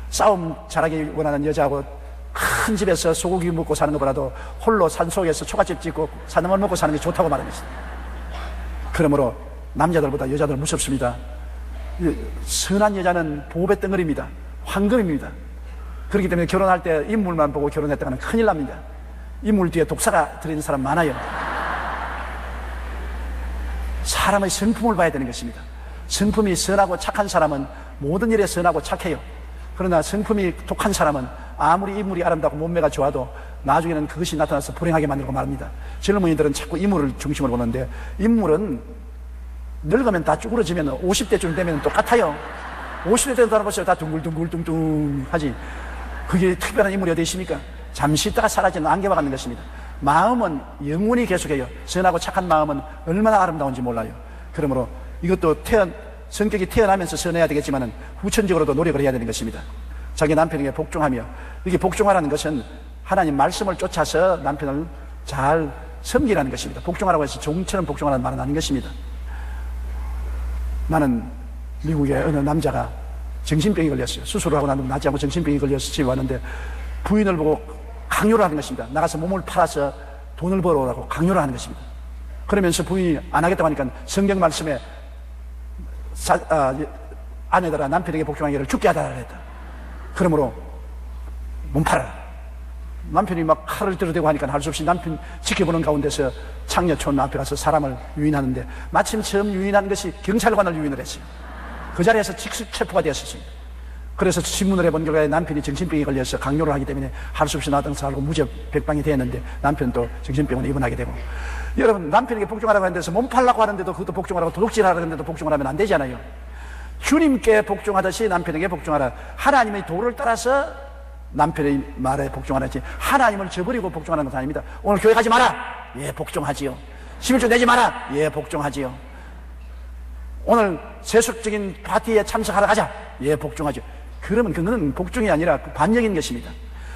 싸움 잘하기 원하는 여자하고 큰 집에서 소고기 먹고 사는 것보다도 홀로 산속에서 초가집 짓고 사람을 먹고 사는 게 좋다고 말합니다. 그러므로 남자들보다 여자들 무섭습니다. 선한 여자는 보배 덩어리입니다. 황금입니다. 그렇기 때문에 결혼할 때 인물만 보고 결혼했다가는 큰일 납니다. 인물 뒤에 독사가 들어있는 사람 많아요. 사람의 성품을 봐야 되는 것입니다. 성품이 선하고 착한 사람은 모든 일에 선하고 착해요. 그러나 성품이 독한 사람은 아무리 인물이 아름답고 몸매가 좋아도 나중에는 그것이 나타나서 불행하게 만들고 말합니다. 젊은이들은 자꾸 인물을 중심으로 보는데, 인물은 늙으면 다 쭈그러지면 50대쯤 되면 똑같아요. 50대 때도 알아보세요. 다 둥글둥글둥둥 하지. 그게 특별한 인물이 어디 있습니까? 잠시 있다가 사라지는 안개와 같은 것입니다. 마음은 영원히 계속해요. 선하고 착한 마음은 얼마나 아름다운지 몰라요. 그러므로 이것도 성격이 태어나면서 선해야 되겠지만 후천적으로도 노력을 해야 되는 것입니다. 자기 남편에게 복종하며, 이게 복종하라는 것은 하나님 말씀을 쫓아서 남편을 잘 섬기라는 것입니다. 복종하라고 해서 종처럼 복종하라는 말은 아닌 것입니다. 나는 미국의 어느 남자가 정신병이 걸렸어요. 수술을 하고 난 낫지 않고 정신병이 걸려서 집에 왔는데 부인을 보고 강요를 하는 것입니다. 나가서 몸을 팔아서 돈을 벌어오라고 강요를 하는 것입니다. 그러면서 부인이 안 하겠다고 하니까 성경 말씀에 아내들아 남편에게 복종하기를 죽게 하다라 했다. 그러므로 몸 팔아라. 남편이 막 칼을 들어대고 하니까 할 수 없이 남편 지켜보는 가운데서 창녀촌 앞에 가서 사람을 유인하는데, 마침 처음 유인한 것이 경찰관을 유인을 했어요. 그 자리에서 직접 체포가 되었습니다. 그래서 신문을 해본 결과에 남편이 정신병에 걸려서 강요를 하기 때문에 할 수 없이 나당사 알고 무죄 백방이 되었는데, 남편도 정신병원에 입원하게 되고. 여러분, 남편에게 복종하라고 하는 데서 몸 팔라고 하는데도 그것도 복종하라고, 도둑질하라고 하는데도 복종을 하면 안 되잖아요. 주님께 복종하듯이 남편에게 복종하라. 하나님의 도를 따라서 남편의 말에 복종하라지, 하나님을 저버리고 복종하는 것은 아닙니다. 오늘 교회 가지 마라. 예, 복종하지요. 11조 내지 마라. 예, 복종하지요. 오늘 세속적인 파티에 참석하러 가자. 예, 복종하죠. 그러면 그거는 복종이 아니라 반역인 것입니다.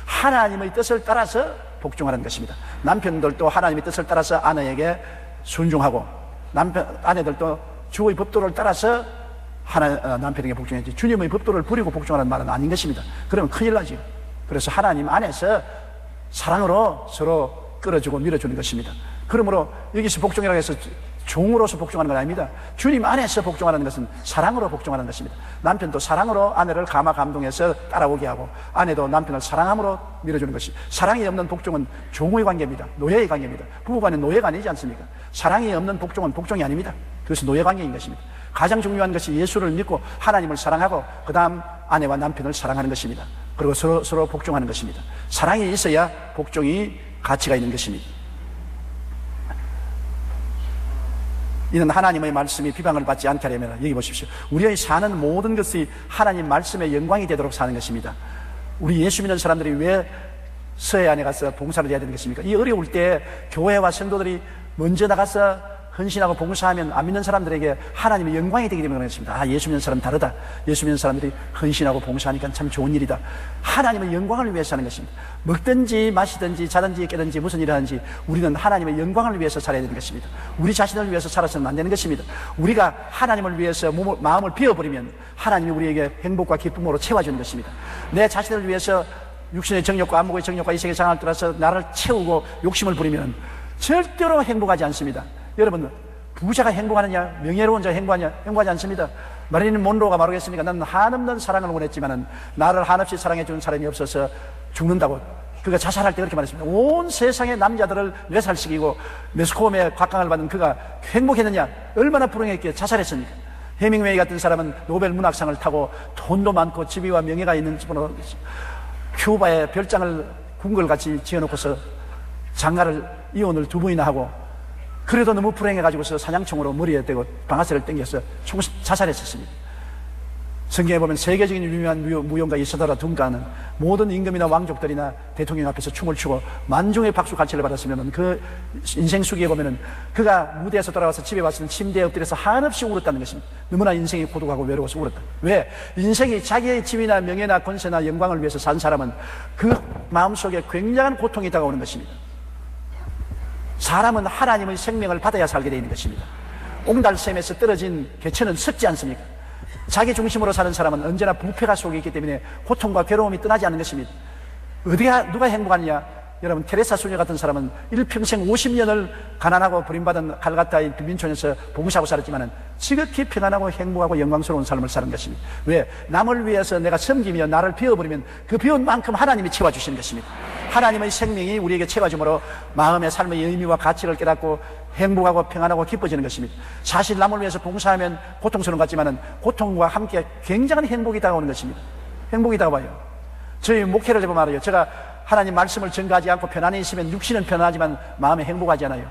하나님의 뜻을 따라서 복종하는 것입니다. 남편들도 하나님의 뜻을 따라서 아내에게 순종하고, 아내들도 주의 법도를 따라서 남편에게 복종했지, 주님의 법도를 버리고 복종하는 말은 아닌 것입니다. 그러면 큰일 나죠. 그래서 하나님 안에서 사랑으로 서로 끌어주고 밀어주는 것입니다. 그러므로 여기서 복종이라고 해서 종으로서 복종하는 건 아닙니다. 주님 안에서 복종하는 것은 사랑으로 복종하는 것입니다. 남편도 사랑으로 아내를 감화 감동해서 따라오게 하고, 아내도 남편을 사랑함으로 밀어주는 것이, 사랑이 없는 복종은 종의 관계입니다. 노예의 관계입니다. 부부간의 노예가 아니지 않습니까? 사랑이 없는 복종은 복종이 아닙니다. 그래서 노예 관계인 것입니다. 가장 중요한 것이 예수를 믿고 하나님을 사랑하고 그 다음 아내와 남편을 사랑하는 것입니다. 그리고 서로 복종하는 것입니다. 사랑이 있어야 복종이 가치가 있는 것입니다. 이는 하나님의 말씀이 비방을 받지 않게 하려면, 여기 보십시오, 우리의 사는 모든 것이 하나님 말씀의 영광이 되도록 사는 것입니다. 우리 예수 믿는 사람들이 왜 서해 안에 가서 봉사를 해야 되는 것입니까? 이 어려울 때 교회와 성도들이 먼저 나가서 헌신하고 봉사하면 안 믿는 사람들에게 하나님의 영광이 되기 때문에 그렇습니다. 아, 예수 믿는 사람 다르다. 예수 믿는 사람들이 헌신하고 봉사하니까 참 좋은 일이다. 하나님의 영광을 위해서 하는 것입니다. 먹든지 마시든지 자든지 깨든지 무슨 일을 하든지 우리는 하나님의 영광을 위해서 살아야 되는 것입니다. 우리 자신을 위해서 살아서는 안 되는 것입니다. 우리가 하나님을 위해서 마음을 비워버리면 하나님이 우리에게 행복과 기쁨으로 채워주는 것입니다. 내 자신을 위해서 육신의 정욕과 안목의 정욕과 이생의 장을 따라서 나를 채우고 욕심을 부리면 절대로 행복하지 않습니다. 여러분, 부자가 행복하느냐, 명예로운 자가 행복하지 않습니다. 마릴린 몬로가 말하겠습니까? 나는 한없는 사랑을 원했지만 나를 한없이 사랑해주는 사람이 없어서 죽는다고. 그가 자살할 때 그렇게 말했습니다. 온 세상의 남자들을 뇌살시키고 메스코움에 곽강을 받은 그가 행복했느냐? 얼마나 불행했기에 자살했습니까? 해밍웨이 같은 사람은 노벨 문학상을 타고 돈도 많고 지위와 명예가 있는 집으로 큐바에 별장을 궁궐같이 지어놓고서 장가를 이혼을 2번이나 하고, 그래도 너무 불행해가지고서 사냥총으로 머리에 대고 방아쇠를 당겨서 자살했었습니다. 성경에 보면 세계적인 유명한 무용가 이사도라 둔가는 모든 임금이나 왕족들이나 대통령 앞에서 춤을 추고 만중의 박수 갈채를 받았으면 그 인생 수기에 보면은 그가 무대에서 돌아와서 집에 와서는 침대에 엎드려서 한없이 울었다는 것입니다. 너무나 인생이 고독하고 외로워서 울었다. 왜? 인생이 자기의 지위나 명예나 권세나 영광을 위해서 산 사람은 그 마음속에 굉장한 고통이 다가오는 것입니다. 사람은 하나님의 생명을 받아야 살게 되어 있는 것입니다. 옹달샘에서 떨어진 개천은 썩지 않습니까? 자기 중심으로 사는 사람은 언제나 부패가 속에 있기 때문에 고통과 괴로움이 떠나지 않는 것입니다. 누가 행복하느냐? 여러분, 테레사 수녀 같은 사람은 일평생 50년을 가난하고 버림받은 칼가타의 빈민촌에서 봉사하고 살았지만은 지극히 평안하고 행복하고 영광스러운 삶을 사는 것입니다. 왜? 남을 위해서 내가 섬기며 나를 비워버리면 그 비운 만큼 하나님이 채워주시는 것입니다. 하나님의 생명이 우리에게 채워주므로 마음의 삶의 의미와 가치를 깨닫고 행복하고 평안하고 기뻐지는 것입니다. 사실 남을 위해서 봉사하면 고통스러운 것 같지만은 고통과 함께 굉장한 행복이 다가오는 것입니다. 행복이 다가와요. 저희 목회를 해보면 말이에요. 제가 하나님 말씀을 전가하지 않고 편안히 있으면 육신은 편안하지만 마음에 행복하지 않아요.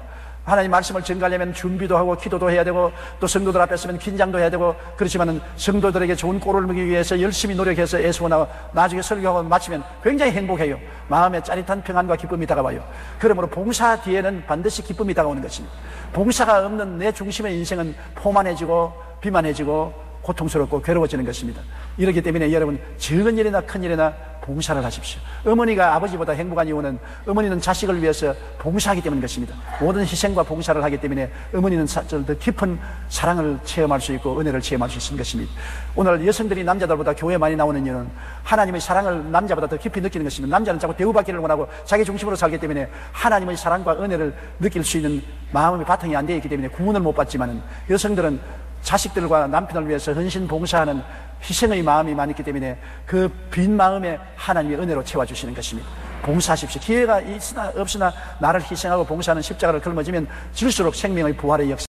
하나님 말씀을 전가하려면 준비도 하고 기도도 해야 되고 또 성도들 앞에 서면 긴장도 해야 되고, 그렇지만은 성도들에게 좋은 꼴을 먹기 위해서 열심히 노력해서 애쓰고 나중에 설교하고 마치면 굉장히 행복해요. 마음에 짜릿한 평안과 기쁨이 다가와요. 그러므로 봉사 뒤에는 반드시 기쁨이 다가오는 것입니다. 봉사가 없는 내 중심의 인생은 포만해지고 비만해지고 고통스럽고 괴로워지는 것입니다. 이렇기 때문에 여러분, 적은 일이나 큰 일이나 봉사를 하십시오. 어머니가 아버지보다 행복한 이유는 어머니는 자식을 위해서 봉사하기 때문인 것입니다. 모든 희생과 봉사를 하기 때문에 어머니는 더 깊은 사랑을 체험할 수 있고 은혜를 체험할 수 있는 것입니다. 오늘 여성들이 남자들보다 교회에 많이 나오는 이유는 하나님의 사랑을 남자보다 더 깊이 느끼는 것입니다. 남자는 자꾸 대우받기를 원하고 자기 중심으로 살기 때문에 하나님의 사랑과 은혜를 느낄 수 있는 마음의 바탕이 안 되어 있기 때문에 구원을 못 받지만은, 여성들은 자식들과 남편을 위해서 헌신 봉사하는 희생의 마음이 많이 있기 때문에 그 빈 마음에 하나님의 은혜로 채워주시는 것입니다. 봉사하십시오. 기회가 있으나 없으나 나를 희생하고 봉사하는 십자가를 걸머지면 질수록 생명의 부활의 역사